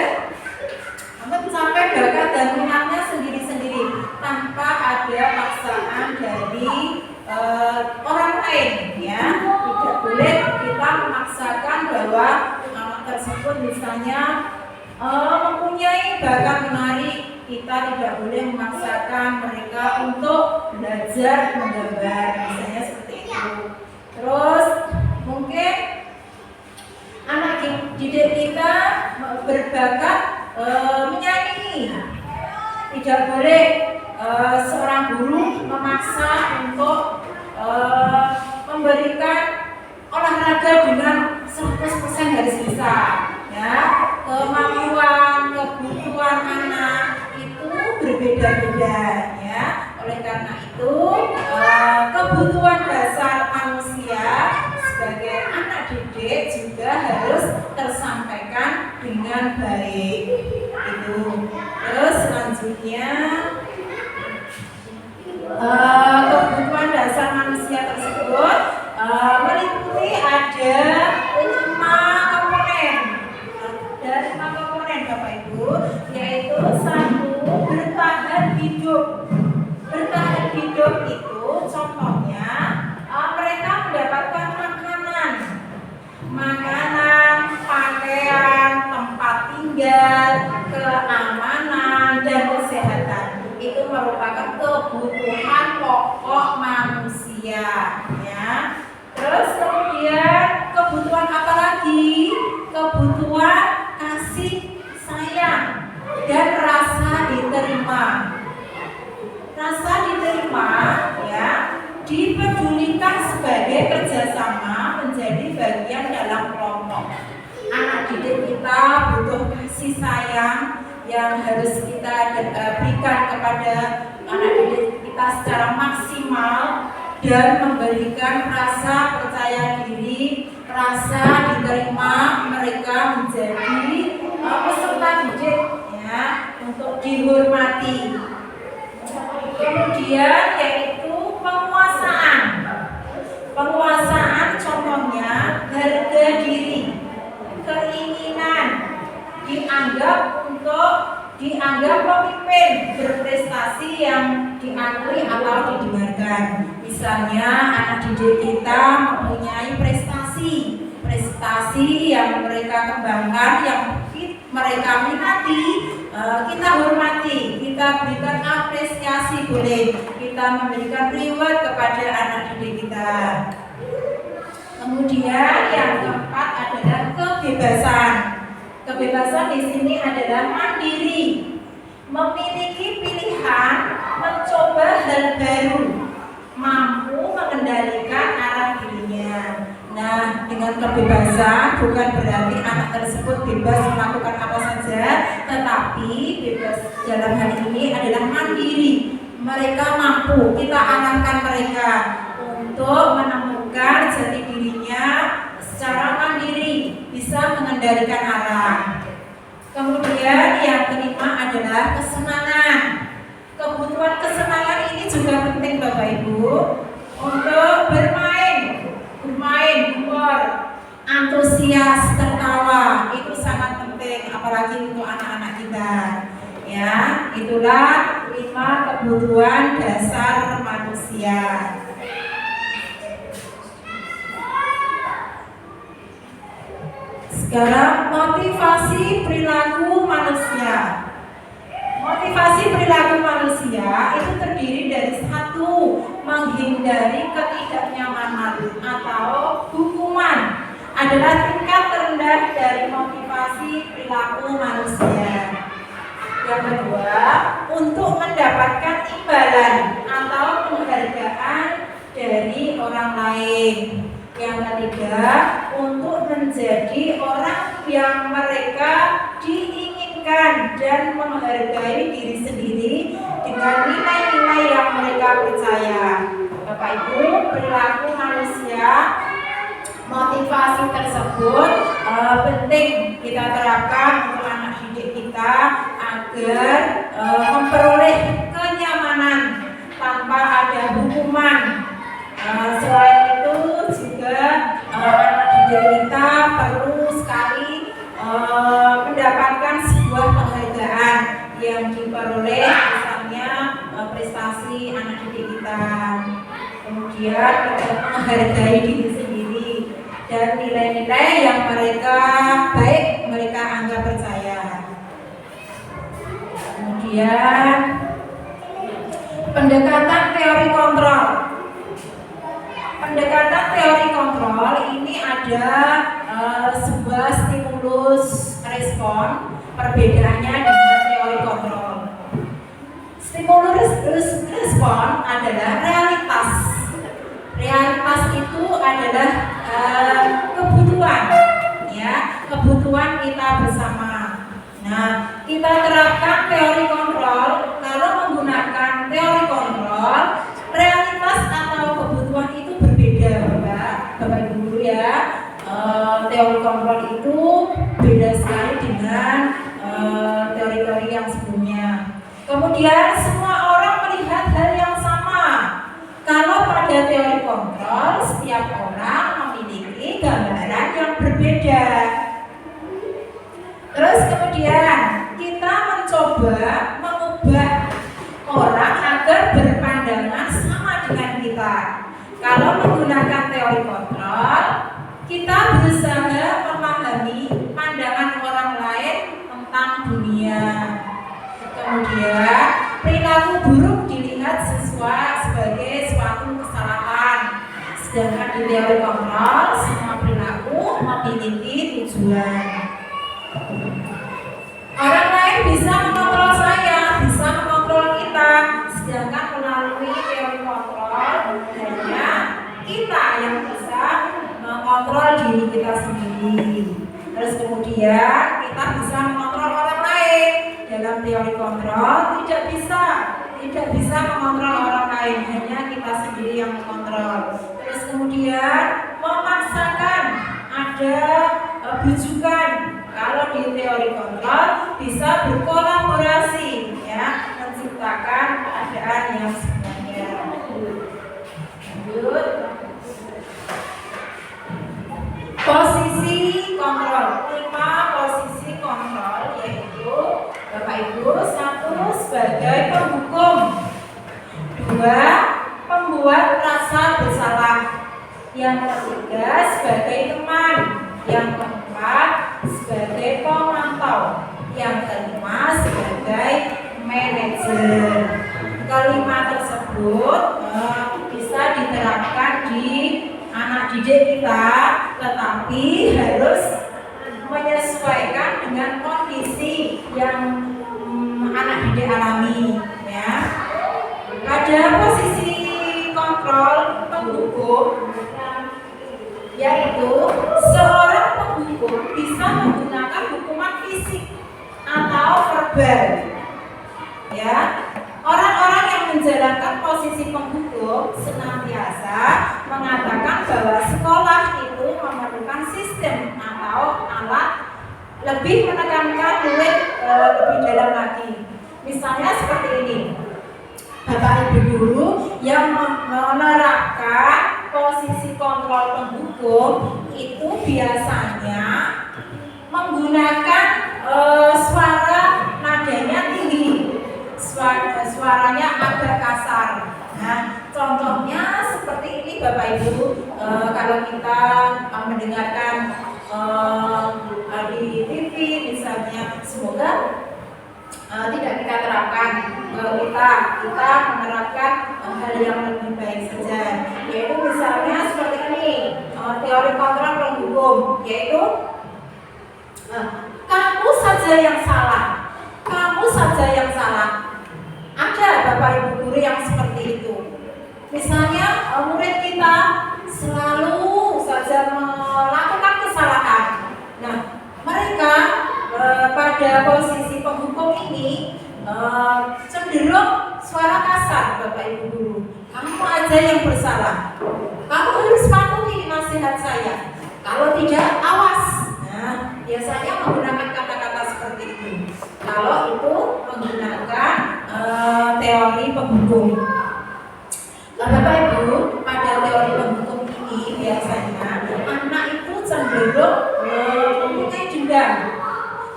mencapai bakat dan minatnya sendiri-sendiri tanpa ada paksaan dari orang lain, ya. Tidak boleh kita memaksakan bahwa anak tersebut misalnya mempunyai bakat menari, kita tidak boleh memaksakan mereka untuk belajar menggambar, misalnya seperti itu. Terus mungkin anak didik kita berbakat menyanyi, tidak boleh seorang guru memaksa untuk memberikan olahraga dengan 100% garis besar, ya. Kemampuan, kebutuhan anak itu berbeda-beda, ya. Oleh karena itu, kebutuhan dasar manusia sebagai anak didik juga harus tersampaikan dengan baik. Itu. Terus selanjutnya, kebutuhan dasar manusia tersebut meliputi ada 5 komponen. Ada 5 komponen, Bapak Ibu, yaitu 1, bertahan hidup. Bertahan hidup itu contohnya mereka mendapatkan makanan, pakaian, tempat tinggal, keamanan, dan kesehatan. Itu merupakan kebutuhan pokok manusia, ya. Terus kemudian kebutuhan apa lagi? Kebutuhan kasih sayang dan rasa diterima. Rasa diterima, ya, dipedulikan sebagai kerjasama menjadi bagian dalam kelompok. Anak didik kita butuh kasih sayang yang harus kita berikan kepada anak didik kita secara maksimal dan memberikan rasa percaya diri, rasa diterima mereka menjadi peserta didik, ya, untuk dihormati. Kemudian yaitu penguasaan. Penguasaan contohnya harga diri, keinginan dianggap pemimpin berprestasi yang diakui atau didengarkan. Misalnya anak didik kita mempunyai prestasi yang mereka kembangkan, yang mereka minati, kita hormati, kita berikan apresiasi, boleh kita memberikan reward kepada anak didik kita. Kemudian yang keempat adalah kebebasan. Kebebasan di sini adalah mandiri, memiliki pilihan, mencoba hal baru, mampu mengendalikan arah dirinya. Nah, dengan kebebasan bukan berarti anak tersebut bebas melakukan apa saja, tetapi bebas dalam hal ini adalah mandiri. Mereka mampu, kita arahkan mereka untuk menemukan jati dirinya secara mandiri, bisa mengendalikan arah. Kemudian yang kelima adalah kesenangan. Kebutuhan kesenangan ini juga penting, Bapak Ibu, untuk bermain, humor, antusias, tertawa, itu sangat penting, apalagi untuk anak-anak kita. Ya, itulah 5 kebutuhan dasar manusia. Sekarang motivasi perilaku manusia. Motivasi perilaku manusia itu terdiri dari 1, mampu menghindari ketidaknyamanan atau hukuman adalah tingkat terendah dari motivasi perilaku manusia. Yang kedua, untuk mendapatkan imbalan atau penghargaan dari orang lain. Yang ketiga, untuk menjadi orang yang mereka diinginkan dan menghargai diri sendiri dengan nilai-nilai yang mereka percaya. Bapak Ibu, perilaku manusia, motivasi tersebut penting kita terapkan untuk anak didik kita agar memperoleh kenyamanan tanpa ada hukuman. Selain itu juga anak didik kita perlu sekali mendapatkan sebuah penghargaan yang diperoleh, misalnya prestasi anak didik kita, kemudian menghargai diri sendiri dan nilai-nilai yang mereka anggap percaya. Kemudian pendekatan teori kontrol. Pendekatan teori kontrol ini ada sebuah stimulus respon, perbedaannya dengan teori kontrol. Stimulus respon adalah realitas. Realitas itu adalah kebutuhan, ya, kebutuhan kita bersama. Nah, kita terapkan teori kontrol. Kalau menggunakan teori kontrol, realitas atau kebutuhan itu berbeda, Bapak Ibu guru ya. Teori kontrol itu beda sekali dengan teori-teori yang sebelumnya. Kemudian semua orang melihat hal yang sama. Kalau pada teori kontrol, setiap orang memiliki gambaran yang berbeda. Terus kemudian kita mencoba mengubah orang agar berpandangan sama dengan kita. Kalau menggunakan teori kontrol, kita berusaha memahami pandangan orang lain tentang dunia. Kemudian perilaku buruk dilihat sebagai suatu kesalahan. Sedangkan di teori kontrol, semua perilaku memiliki tujuan. Orang lain bisa mengontrol saya, bisa mengontrol kita, sedangkan melalui teori kontrol hanya kita yang bisa mengontrol diri kita sendiri. Terus kemudian kita bisa mengontrol orang lain. Dalam teori kontrol tidak bisa mengontrol orang lain, hanya kita sendiri yang mengontrol. Terus kemudian memaksakan ada bujukan. Kalau di teori kontrol bisa berkolaborasi, ya, menciptakan keadaan yang sebenarnya. Lanjut. Posisi kontrol. 5 posisi kontrol yaitu Bapak Ibu, 1 sebagai penghukum, 2 pembuat rasa bersalah, yang ketiga sebagai teman, yang keempat sebagai pemantau, yang kelima sebagai manajer. Kelima tersebut bisa diterapkan di anak didik kita, tetapi harus menyesuaikan dengan kondisi yang anak didik alami, ya. Ada posisi kontrol penghukum, yaitu seorang penghukum bisa menggunakan hukuman fisik atau verbal, ya. Orang-orang yang menjalankan posisi penghukum senantiasa mengatakan bahwa sekolah itu memerlukan sistem atau alat lebih menekankan murid lebih dalam lagi. Misalnya seperti ini, Bapak Ibu guru yang menerapkan posisi kontrol penghukum itu biasanya menggunakan suara nadanya tinggi, suaranya agak kasar. Nah, contohnya seperti ini Bapak Ibu, kalau kita mendengarkan di TV misalnya, semoga tidak kita terapkan ke kita menerapkan hal yang lebih baik saja, yaitu misalnya seperti ini, teori kontrol penghukum, yaitu kamu saja yang salah, kamu saja yang salah. Ada Bapak Ibu guru yang seperti itu. Misalnya murid kita selalu saja melakukan kesalahan. Nah, mereka pada posisi penghukum ini cenderung suara kasar, Bapak Ibu guru. Kamu aja yang bersalah. Kamu harus patuhi nasihat saya. Kalau tidak, awas. Nah, biasanya menggunakan kata-kata seperti itu. Kalau itu menggunakan teori penghukum. Bapak Ibu, pada teori penghukum ini biasanya anak itu cenderung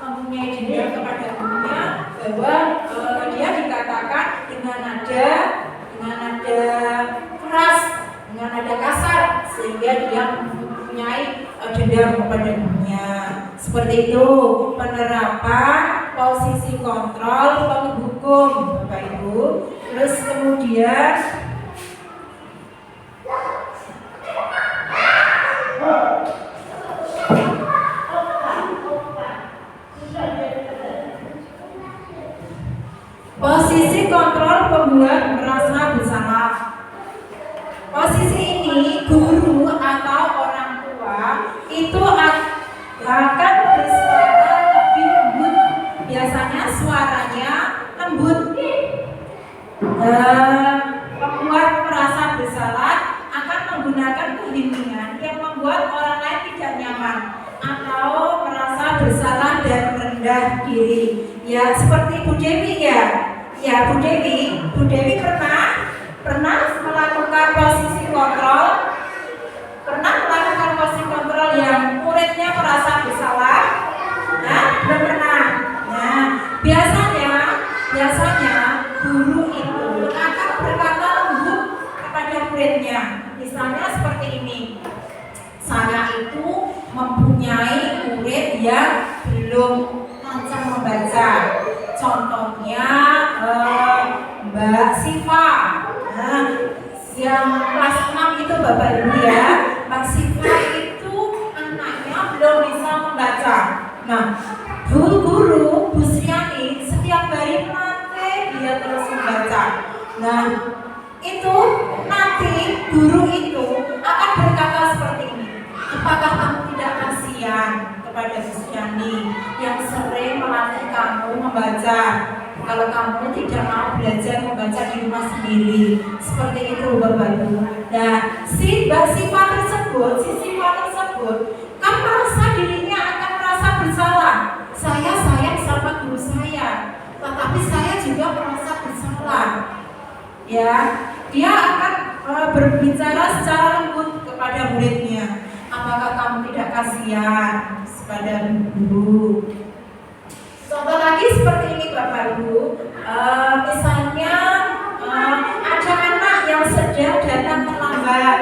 mempunyai dendam kepada gurunya, bahwa dia dikatakan dengan nada keras, dengan nada kasar, sehingga dia mempunyai dendam kepada gurunya. Seperti itu penerapan posisi kontrol penghukum, Bapak Ibu. Terus kemudian posisi kontrol pembuat merasa bersalah. Posisi ini guru atau orang tua itu akan bersuara lebih lembut. Biasanya suaranya lembut. Pembuat merasa bersalah akan menggunakan keheningan yang membuat orang lain tidak nyaman atau merasa bersalah dan rendah diri. Ya, seperti Bu Dewi ya. Ya, Bu Dewi pernah melakukan posisi kontrol. Pernah melakukan posisi kontrol yang muridnya merasa bersalah? Nah, belum pernah. Nah, biasanya guru itu akan berkata lembut kepada muridnya. Misalnya seperti ini. Saya itu mempunyai murid yang belum lancar membaca. Contohnya Mbak Siva. Nah, yang kelas 6 itu Bapak Ibu ya. Mbak Siva itu anaknya belum bisa membaca. Nah, guru Bu Sriani setiap hari melatih dia terus membaca. Nah, itu nanti guru itu akan berkata seperti ini. Apakah kamu tidak kasihan kepada Bu Sriani yang sering melatih kamu membaca? Kalau kamu tidak mau belajar membaca di rumah sendiri, seperti itu Bapak Ibu. Nah, si Mbak Siva tersebut kan merasa dirinya akan merasa bersalah. Saya sayang sama guru saya, tetapi saya juga merasa bersalah. Ya, dia akan berbicara secara lembut kepada muridnya. Apakah kamu tidak kasihan kepada guru? Contoh lagi seperti ini Bapak Ibu. Misalnya ada anak yang sedang datang terlambat.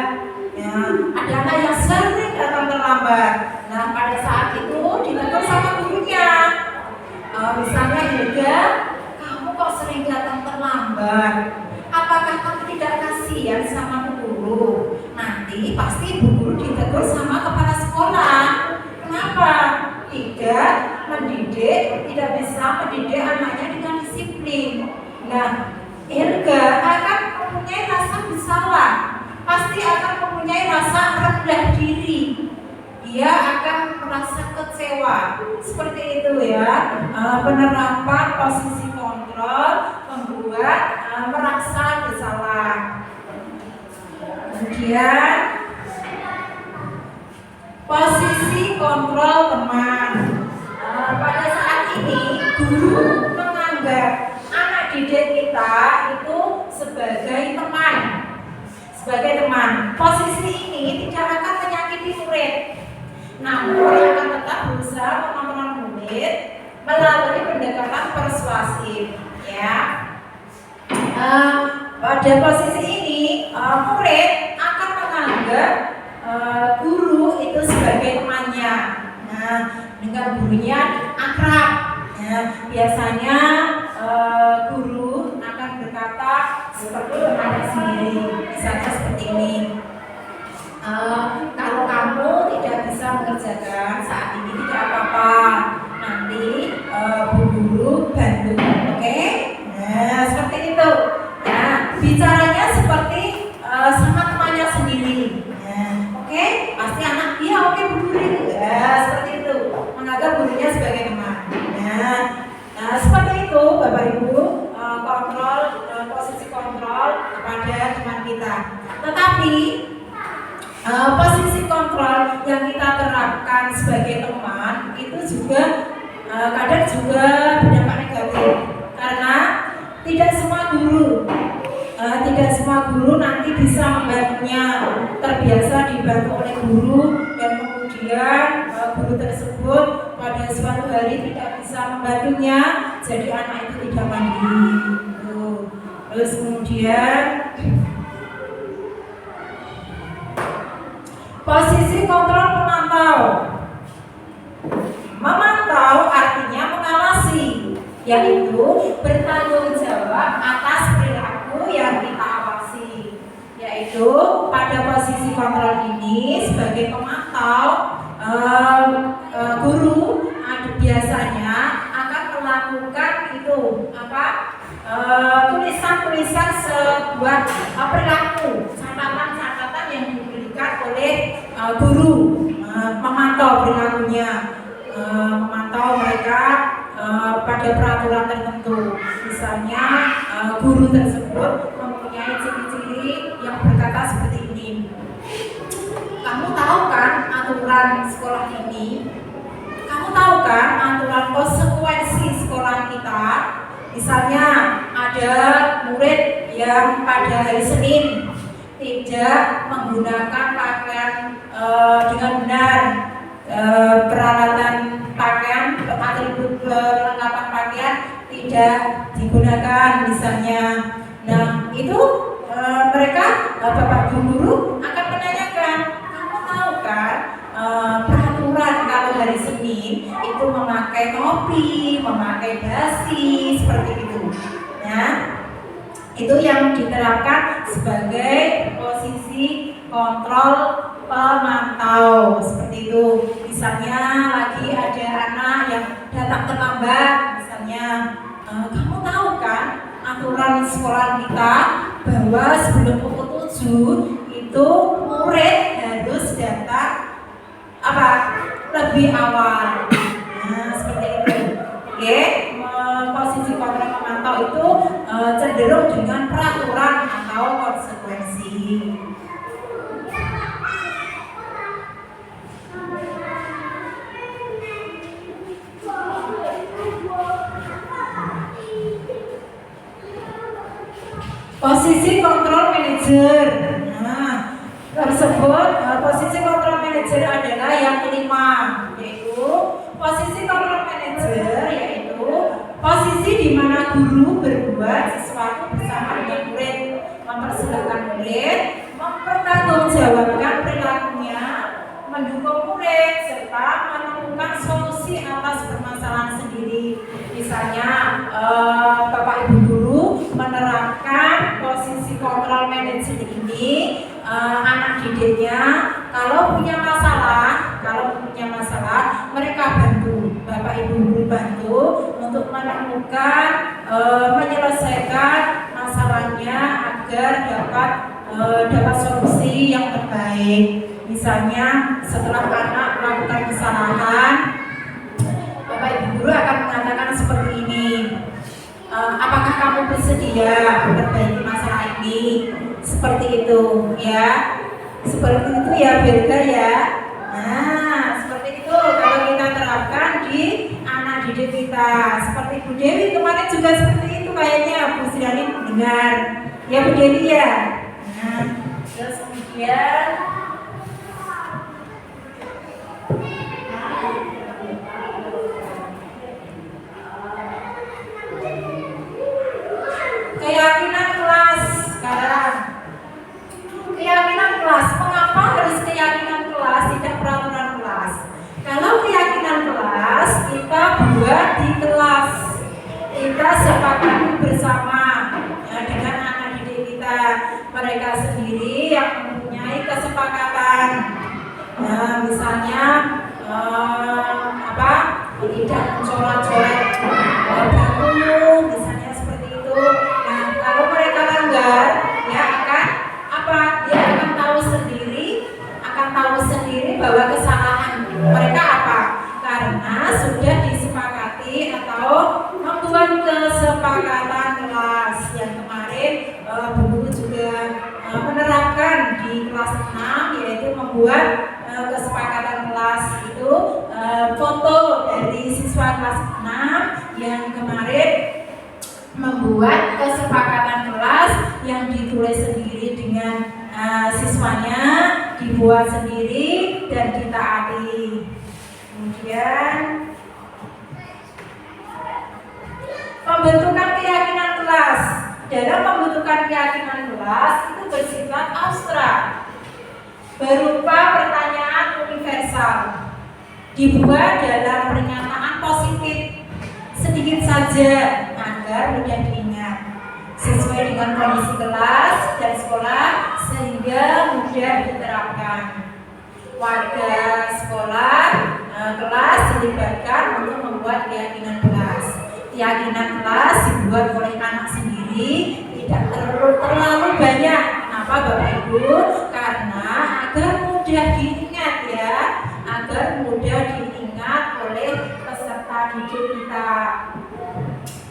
Ya, ada anak yang sering datang terlambat. Nah, pada saat itu ditegur sama gurunya. Misalnya Hilda, kamu kok sering datang terlambat? Apakah kamu tidak kasihan sama guru? Nanti pasti bu guru ditegur sama kepala sekolah. Kenapa? Tidak bisa mendidik anaknya dengan disiplin. Nah, Hilda akan mempunyai rasa bersalah, pasti akan mempunyai rasa rendah diri. Dia akan merasa kecewa. Seperti itu ya. Penerapan posisi kontrol membuat merasa bersalah. Kemudian posisi kontrol teman. Pada saat ini guru menganggap anak didik kita itu sebagai teman. Posisi ini tidak akan menyakiti murid, namun akan tetap berusaha mengontrol murid melalui pendekatan persuasif. Ya, pada posisi ini murid akan menganggap guru itu sebagai temannya. Nah, dengan gurunya akrab. Ya, biasanya guru akan misalnya seperti ini. Kalau kamu tidak bisa mengerjakan saat ini tidak apa-apa, nanti Bu Guru bantu, oke? Nah, seperti itu. Nah, bicaranya seperti sama temannya sendiri. Nah, oke? Pasti anak, iya oke Bu Guru. Ya, seperti itu. Menganggap gurunya sebagai teman. Nah, seperti itu Bapak Ibu, kontrol, posisi kontrol kepada teman kita. Tetapi posisi kontrol yang kita terapkan sebagai teman itu juga kadang juga berdampak negatif, karena tidak semua guru nanti bisa membantunya. Terbiasa dibantu oleh guru dan kemudian guru tersebut pada suatu hari tidak bisa membantunya, jadi anak itu tidak mandiri. Terus kemudian posisi kontrol pemantau. Memantau artinya mengawasi, yaitu bertanggung jawab atas perilaku yang kita awasi. Yaitu pada posisi kontrol ini sebagai pemantau, guru biasanya akan melakukan itu tulisan-tulisan sebuah perilaku, catatan-catatan yang diberikan oleh guru, memantau perilakunya, memantau mereka pada peraturan tertentu. Misalnya guru tersebut mempunyai ciri-ciri yang berkata seperti ini. Kamu tahu kan aturan sekolah ini? Kamu tahu kan aturan konsekuensi sekolah kita? Misalnya ada murid yang pada hari Senin tidak menggunakan pakaian dengan benar, peralatan pakaian, atribut perlengkapan pakaian tidak digunakan misalnya. Nah itu mereka, Bapak Guru akan menanyakan, kamu tahu kan peraturan kalau hari Senin itu memakai topi, memakai dasi, seperti itu. Nah itu yang diterapkan sebagai posisi kontrol pemantau, seperti itu. Misalnya lagi ada anak yang datang terlambat, misalnya kamu tahu kan aturan sekolah kita bahwa sebelum pukul 7 itu murid harus datang lebih awal. Nah seperti itu. Oke, posisi kontrol pemantau itu cenderung dengan peraturan atau konsekuensi. Posisi kontrol manajer. Nah, tersebut posisi kontrol manajer adalah yang kelima, yaitu posisi kontrol manajer yaitu posisi di mana guru berbuat sesuatu bersama dengan murid, mempersilahkan murid, mempertanggungjawabkan perilakunya, mendukung murid serta menemukan solusi atas permasalahan sendiri. Misalnya Bapak Ibu guru menerapkan posisi kontrol manajer ini, anak didiknya kalau punya masalah mereka bantu, Bapak Ibu guru bantu untuk menemukan, menyelesaikan masalahnya agar dapat solusi yang terbaik. Misalnya setelah anak melakukan kesalahan, Bapak Ibu guru akan mengatakan seperti ini, apakah kamu bersedia memperbaiki masalah ini? Seperti itu ya, seperti itu ya Berga ya. Nah seperti itu kalau kita terapkan di anak didik kita. Seperti Bu Dewi kemarin juga seperti itu kayaknya Bu Sirani mendengar ya Bu Dewi ya. Nah terus kemudian keyakinan kelas sekarang. Keyakinan kelas, mengapa harus keyakinan kelas, tidak peraturan kelas? Kalau keyakinan kelas kita buat di kelas, kita sepakati bersama ya, dengan anak didik kita. Pada mereka sendiri yang mempunyai kesepakatan. Nah, misalnya tidak mencoret-coret batu, misalnya seperti itu. Nah, kalau mereka langgar, ya dia akan tahu sendiri bahwa kesalahan mereka apa, karena sudah disepakati atau membuat kesepakatan kelas. Yang kemarin Bu Guru juga menerapkan di kelas 6, yaitu membuat kesepakatan kelas itu foto dari siswa kelas 6 yang kemarin membuat kesepakatan kelas yang ditulis sendiri dengan siswanya, dibuat sendiri dan ditaati. Kemudian pembentukan keyakinan kelas. Dalam pembentukan keyakinan kelas itu bersifat abstrak, berupa pertanyaan universal, dibuat dalam pernyataan positif sedikit saja agar mudah diingat, sesuai dengan kondisi kelas dan sekolah sehingga mudah diterapkan. Warga sekolah kelas dilibatkan untuk membuat keyakinan kelas. Keyakinan kelas dibuat oleh anak sendiri, tidak terlalu banyak. Kenapa Bapak Ibu? Karena agar mudah diingat ya, agar mudah diingat oleh peserta didik kita.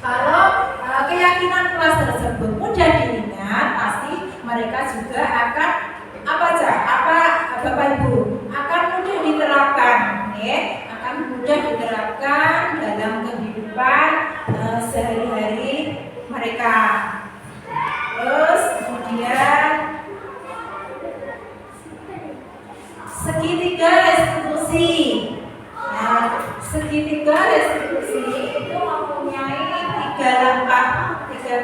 Kalau keyakinan kelas tersebut mudah diingat, pasti mereka juga akan Bapak Ibu akan mudah diterapkan, akan mudah diterapkan dalam kehidupan sehari-hari mereka. Terus kemudian segitiga restitusi. Nah, segitiga restitusi itu mempunyai tiga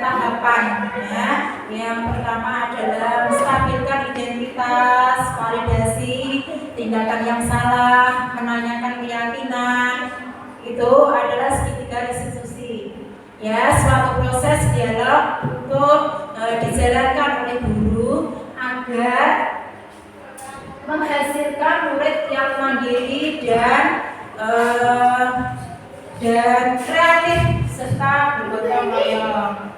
tahapan. Ya. Yang pertama adalah menstabilkan identitas, validasi tindakan yang salah, menanyakan keyakinan. Itu adalah segitiga restitusi. Ya, suatu proses dialog untuk dijalankan oleh guru agar menghasilkan murid yang mandiri dan kreatif serta bergotong royong.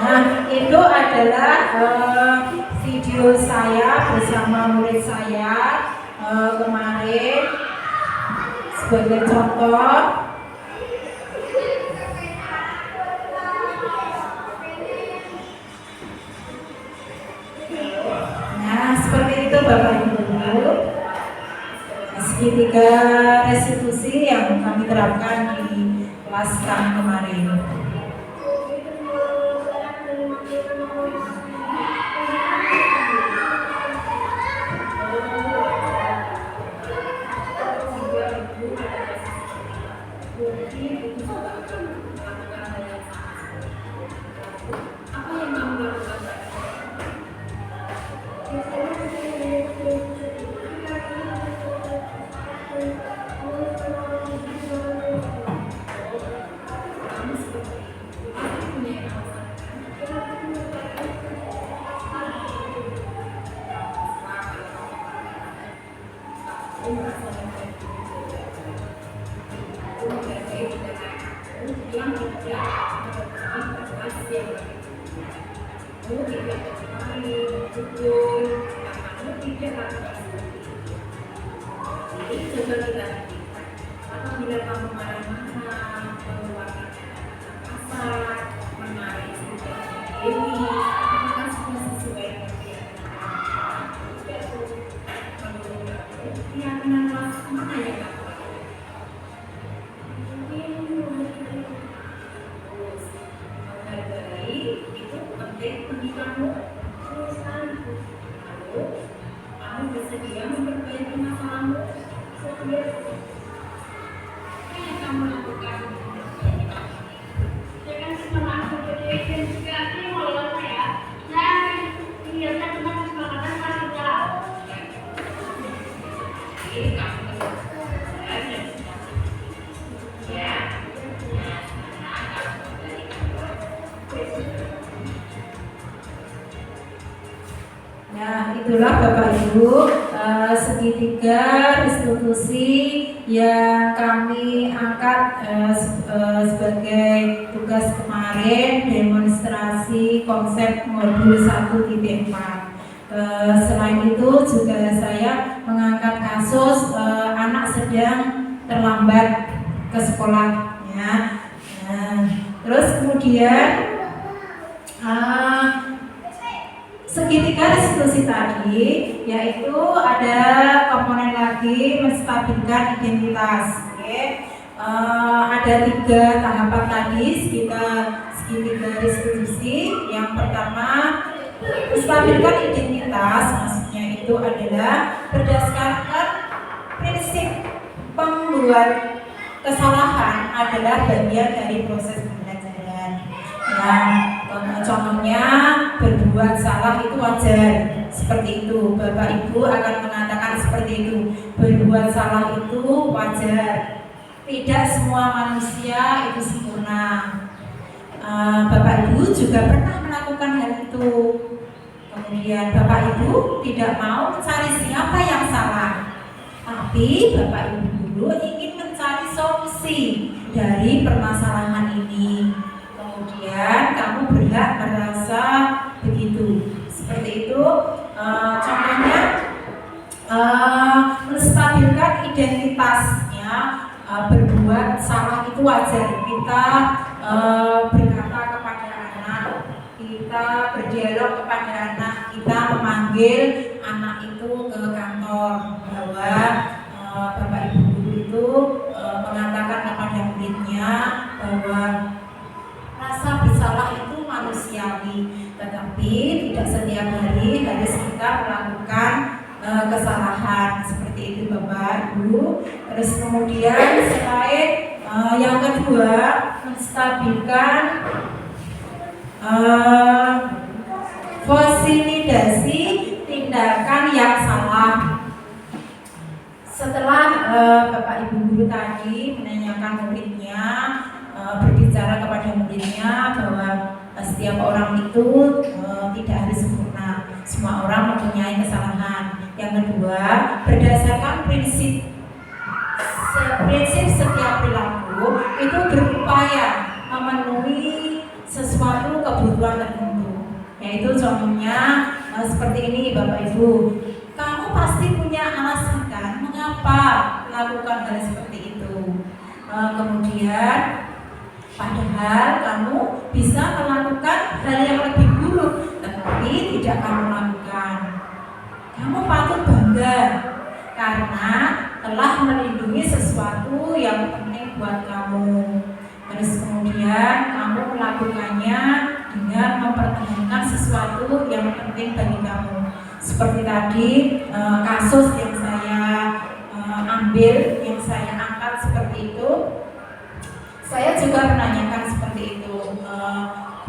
Nah, itu adalah video saya bersama murid saya kemarin sebagai contoh. Nah, seperti itu Bapak Ibu. Segitiga restitusi yang kami terapkan di kelas kemarin. itulah Bapak Ibu segitiga restitusi yang kami angkat sebagai tugas kemarin demonstrasi konsep modul 1.4. Selain itu juga saya mengangkat kasus anak sedang terlambat ke sekolah ya. Terus kemudian segitiga restitusi tadi yaitu ada komponen lagi menstabilkan identitas. Ada 3 tahapan tadi segitiga restitusi. Yang pertama, menstabilkan identitas, maksudnya itu adalah berdasarkan prinsip pembuat kesalahan adalah bagian dari proses pembelajaran. Contohnya berbuat salah itu wajar, seperti itu. Bapak Ibu akan mengatakan seperti itu. Berbuat salah itu wajar. Tidak semua manusia itu sempurna. Bapak Ibu juga pernah melakukan hal itu. Kemudian Bapak Ibu tidak mau mencari siapa yang salah, tapi Bapak Ibu dulu ingin mencari solusi dari permasalahan ini. Kemudian kamu berhak merasa begitu. Seperti itu. Contohnya menstabilkan identitasnya. Berbuat salah itu wajar. Kita berkata kepada anak, kita berdialog kepada anak, kita memanggil anak itu ke kantor bahwa Bapak Ibu guru itu mengatakan kepada muridnya bahwa rasa bersalah itu manusiawi, tetapi tidak setiap hari harus kita melakukan kesalahan seperti itu Bapak Ibu. Terus kemudian selain yang kedua, menstabilkan fasilitasi tindakan yang salah. Setelah Bapak Ibu guru tadi menanyakan muridnya, berbicara kepada muridnya bahwa setiap orang itu tidak harus sempurna, semua orang mempunyai kesalahan. Yang kedua, berdasarkan prinsip setiap perilaku itu berupaya memenuhi sesuatu kebutuhan tertentu. Yaitu contohnya seperti ini Bapak Ibu, kamu pasti punya alasan kan mengapa melakukan hal seperti itu. Kemudian padahal kamu bisa melakukan hal yang lebih buruk, tetapi tidak kamu lakukan. Kamu patut bangga karena telah melindungi sesuatu yang penting buat kamu. Terus kemudian kamu melakukannya dengan mempertahankan sesuatu yang penting bagi kamu. Seperti tadi kasus yang saya ambil, yang saya angkat seperti itu. Saya juga menanyakan seperti itu.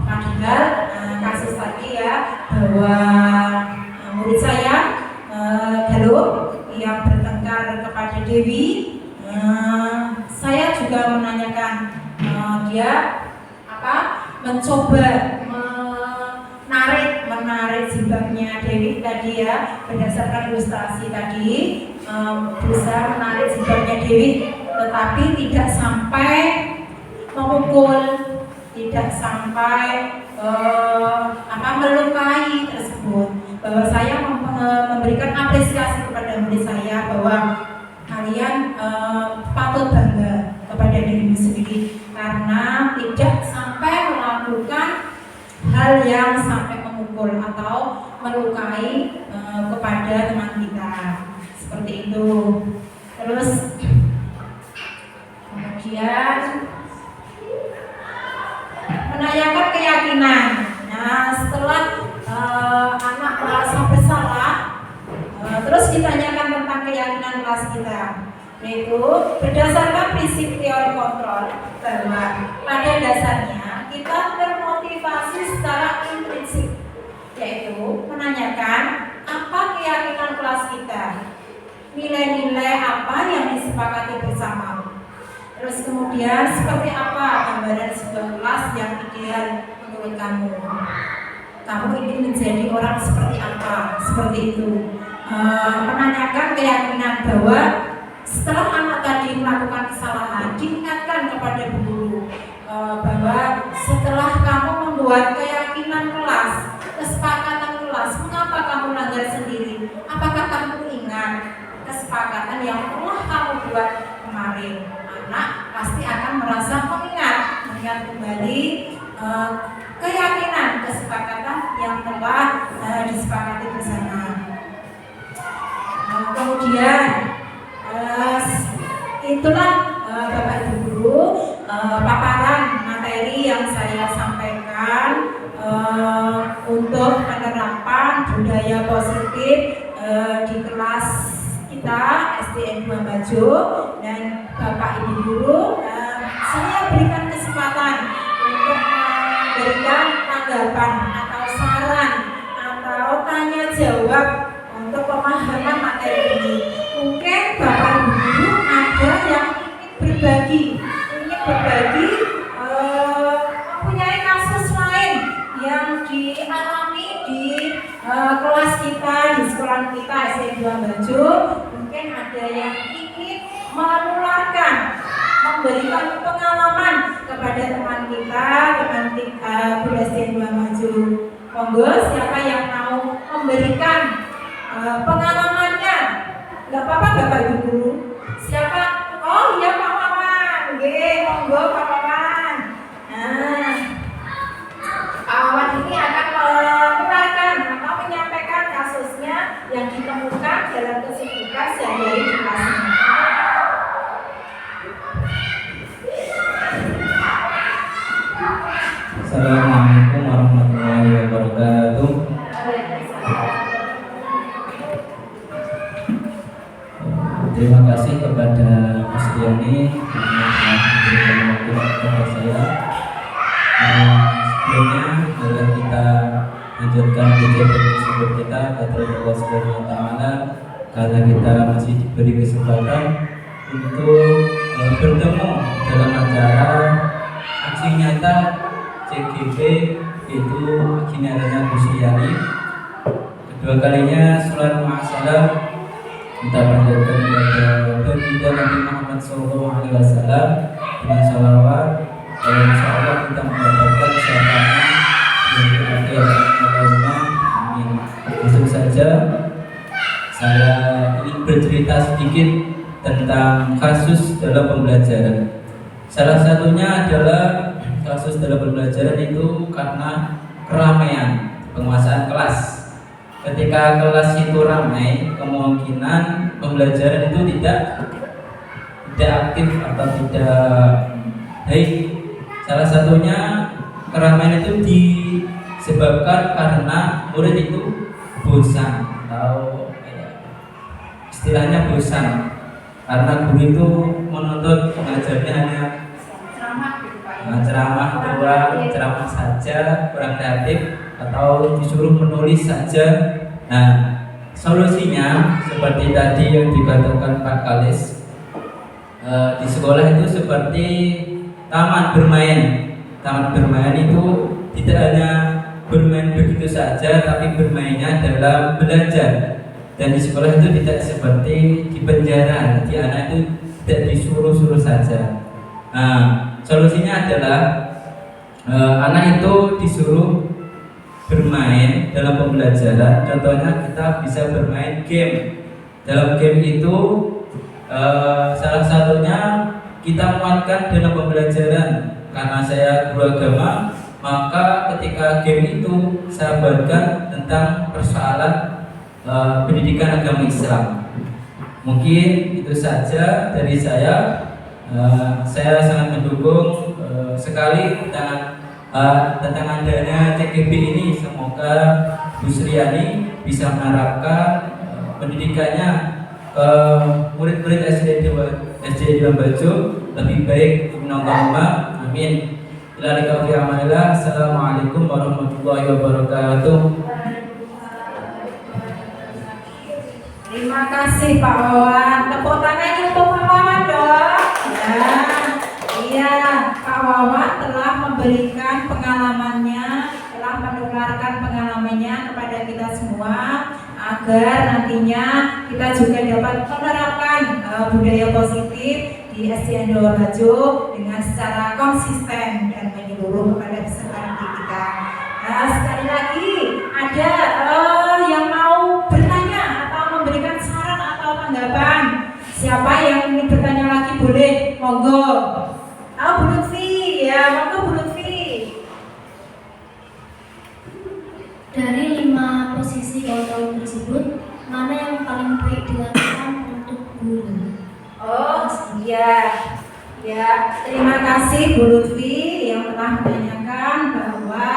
Padahal kasus tadi ya bahwa murid saya Galuh yang bertengkar kepada Dewi, saya juga menanyakan dia mencoba menarik jilbabnya Dewi tadi ya, berdasarkan ilustrasi tadi, berusaha menarik jilbabnya Dewi, tetapi tidak sampai memukul, tidak sampai melukai tersebut. Bahwa saya memberikan apresiasi kepada murid saya bahwa kalian patut bangga kepada dirimu sendiri karena tidak sampai melakukan hal yang sampai memukul atau melukai kepada teman kita, seperti itu. Terus kemudian menanyakan keyakinan. Nah, setelah anak merasa bersalah, terus ditanyakan tentang keyakinan kelas kita, yaitu berdasarkan prinsip teori kontrol bahwa pada dasarnya kita termotivasi secara intrinsik, yaitu menanyakan apa keyakinan kelas kita, nilai-nilai apa yang disepakati bersama. Terus kemudian seperti apa gambaran sebuah kelas yang ideal menurut kamu? kamu ingin menjadi orang seperti apa, seperti itu. Menanyakan keyakinan bahwa setelah anak tadi melakukan kesalahan, diingatkan kepada guru bahwa setelah kamu membuat keyakinan kelas, kesepakatan kelas, mengapa kamu langgar sendiri? Apakah kamu ingat kesepakatan yang telah kamu buat kemarin? Anak pasti akan merasa mengingat kembali keyakinan kesepakatan yang telah disepakati bersama. Kemudian itulah Bapak Ibu Guru paparan materi yang saya sampaikan untuk penerapan budaya positif di kelas kita SDN 2 Bajo. Dan Bapak Ibu Guru, saya berikan kesempatan untuk memberikan tanggapan atau saran atau tanya jawab untuk pemahaman materi ini. Mungkin Bapak Ibu Guru ada yang ingin berbagi mempunyai kasus lain yang dialami di kelas kita, di sekolah kita SDN 2 Bajo. Mungkin ada yang ingin menularkan, memberikan pengalaman kepada teman kita, guru SDN 2 Bajo. Monggo, siapa yang mau memberikan pengalamannya? Nggak apa-apa Bapak Ibu Guru. Siapa? Oh iya Pak Wawan. Oke, monggo Pak Wawan. Nah, Pak Wawan ini akan menularkan atau menyampaikan kasusnya yang ditemukan dalam kesibukan sehari-hari di kelasnya. Assalamualaikum warahmatullahi wabarakatuh. Terima kasih kepada Mas Diani yang telah memberikan waktu kepada saya. Sebelumnya adalah kita lanjutkan ujian bersyukur kita kepada Allah Subhanahu wa Ta'ala karena kita masih diberi kesempatan untuk bertemu dalam acara aksi nyata CGP, itu agendanya Bu Sriani. Kedua kalinya sholat ma'asalam kita panjatkan kepada baginda Nabi Muhammad SAW dengan salawat, dan insya Allah kita mendapatkan syafaatnya dari akhir Allahumma amin. Langsung saja saya ingin bercerita sedikit tentang kasus dalam pembelajaran. Salah satunya adalah kasus dalam pembelajaran itu karena keramaian penguasaan kelas. Ketika kelas itu ramai, kemungkinan pembelajaran itu tidak aktif atau tidak baik. Salah satunya keramaian itu disebabkan karena murid itu bosan atau istilahnya bosan karena guru itu menuntut pengajarnya hanya ceramah doang, ceramah saja, kurang kreatif atau disuruh menulis saja. Nah, solusinya seperti tadi yang dikatakan Pak Kalis, di sekolah itu seperti taman bermain. Taman bermain itu tidak hanya bermain begitu saja, tapi bermainnya dalam belajar. Dan di sekolah itu tidak seperti di penjara, di anak itu tidak disuruh-suruh saja. Nah, solusinya adalah anak itu disuruh bermain dalam pembelajaran. Contohnya kita bisa bermain game. Dalam game itu salah satunya kita muatkan dalam pembelajaran. Karena saya guru agama, maka ketika game itu saya buatkan tentang persoalan pendidikan agama Islam. Mungkin itu saja dari saya. Saya sangat mendukung sekali tentang adanya CGP ini. Semoga Bu Sriani bisa menerapkan pendidikannya ke murid-murid SDN 2 Bajo lebih baik. Amin. Assalamualaikum warahmatullahi wabarakatuh. Terima kasih Pak Wawan. Tepuk tangan untuk Pak Wawan dong. Ya, iya, Pak Wawan telah memberikan pengalamannya, telah menularkan pengalamannya kepada kita semua agar nantinya kita juga dapat menerapkan budaya positif di SDN 2 Bajo dengan secara konsisten dan menyeluruh kepada peserta didik kita. Nah, sekali lagi ada yang mau bertanya atau memberikan saran atau tanggapan. Siapa yang ingin bertanya lagi boleh, monggo. Bu Lutfi, ya monggo Bu Lutfi. Dari 5 posisi kontrol tersebut, mana yang paling baik dilakukan untuk guru? Oh iya, ya terima kasih Bu Lutfi yang telah menanyakan bahwa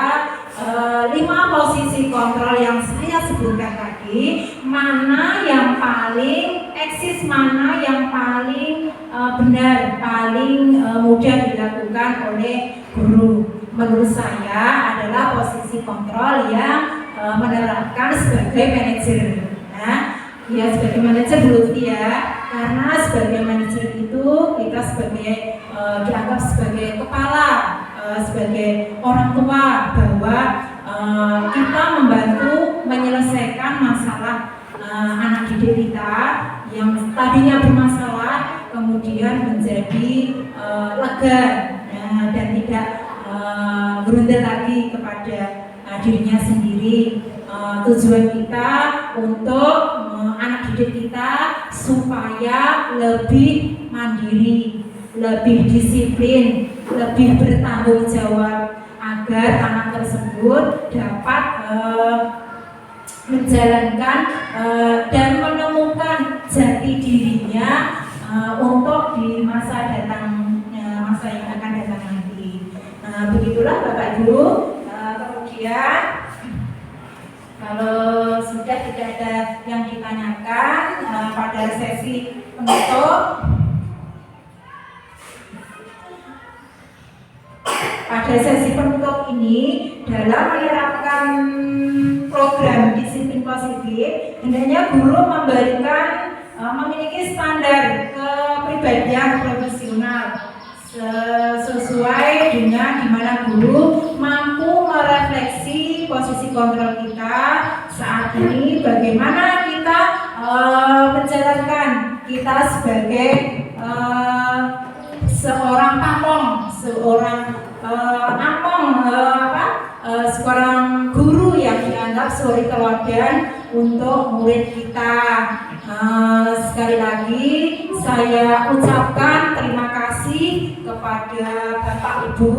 5 posisi kontrol yang saya sebutkan tadi, mana yang paling eksis, mana yang paling benar, paling mudah dilakukan oleh guru. Menurut saya adalah posisi kontrol yang menerapkan sebagai manajer. Nah, ya sebagai manajer Bu Lutfi ya, karena sebagai manajer itu kita sebagai dianggap sebagai kepala, sebagai orang tua, bahwa kita membantu menyelesaikan masalah anak didik kita yang tadinya bermasalah kemudian menjadi lega dan tidak berundal lagi kepada dirinya sendiri. Tujuan kita untuk anak didik kita supaya lebih mandiri, lebih disiplin, lebih bertanggung jawab agar anak tersebut dapat menjalankan dan menemukan jati dirinya untuk di masa datang, masa yang akan datang nanti. Begitulah Bapak Ibu. Kemudian kalau sudah tidak ada yang ditanyakan pada sesi penutup, ini dalam menerapkan program disiplin positif, hendaknya guru memiliki standar kepribadian profesional sesuai dengan dimana guru mampu merefleksi posisi kontrol kita saat ini, bagaimana kita menjalankan kita sebagai seorang pamong, seorang guru yang dianggap suri teladan untuk murid kita. Sekali lagi saya ucapkan terima kasih kepada Bapak Ibu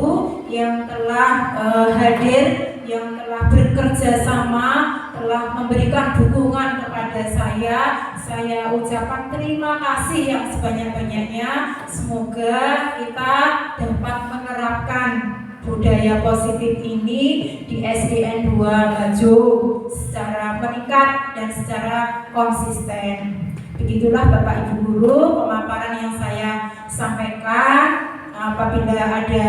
yang telah hadir, yang telah bekerja sama, telah memberikan dukungan kepada saya. Saya ucapkan terima kasih yang sebanyak-banyaknya. Semoga kita dapat menerapkan budaya positif ini di SDN 2 Bajo secara meningkat dan secara konsisten. Begitulah Bapak Ibu Guru pemaparan yang saya sampaikan. Apabila ada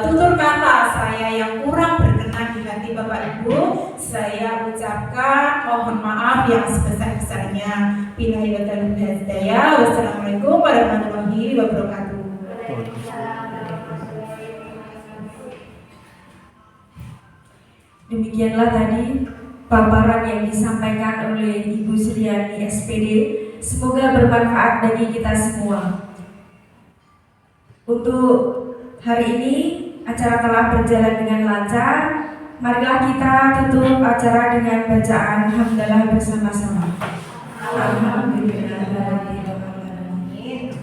tutur kata saya yang kurang berkenan di hati Bapak Ibu, saya ucapkan mohon maaf yang sebesar-besarnya. Billahi wa taufiq wal hidayah. Wassalamualaikum warahmatullahi wabarakatuh. Demikianlah tadi paparan yang disampaikan oleh Ibu Suryani SPD. Semoga bermanfaat bagi kita semua. Untuk hari ini acara telah berjalan dengan lancar. Marilah kita tutup acara dengan bacaan hamdalah bersama-sama. Alhamdulillahirabbil alamin.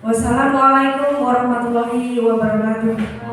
Wassalamualaikum warahmatullahi wabarakatuh.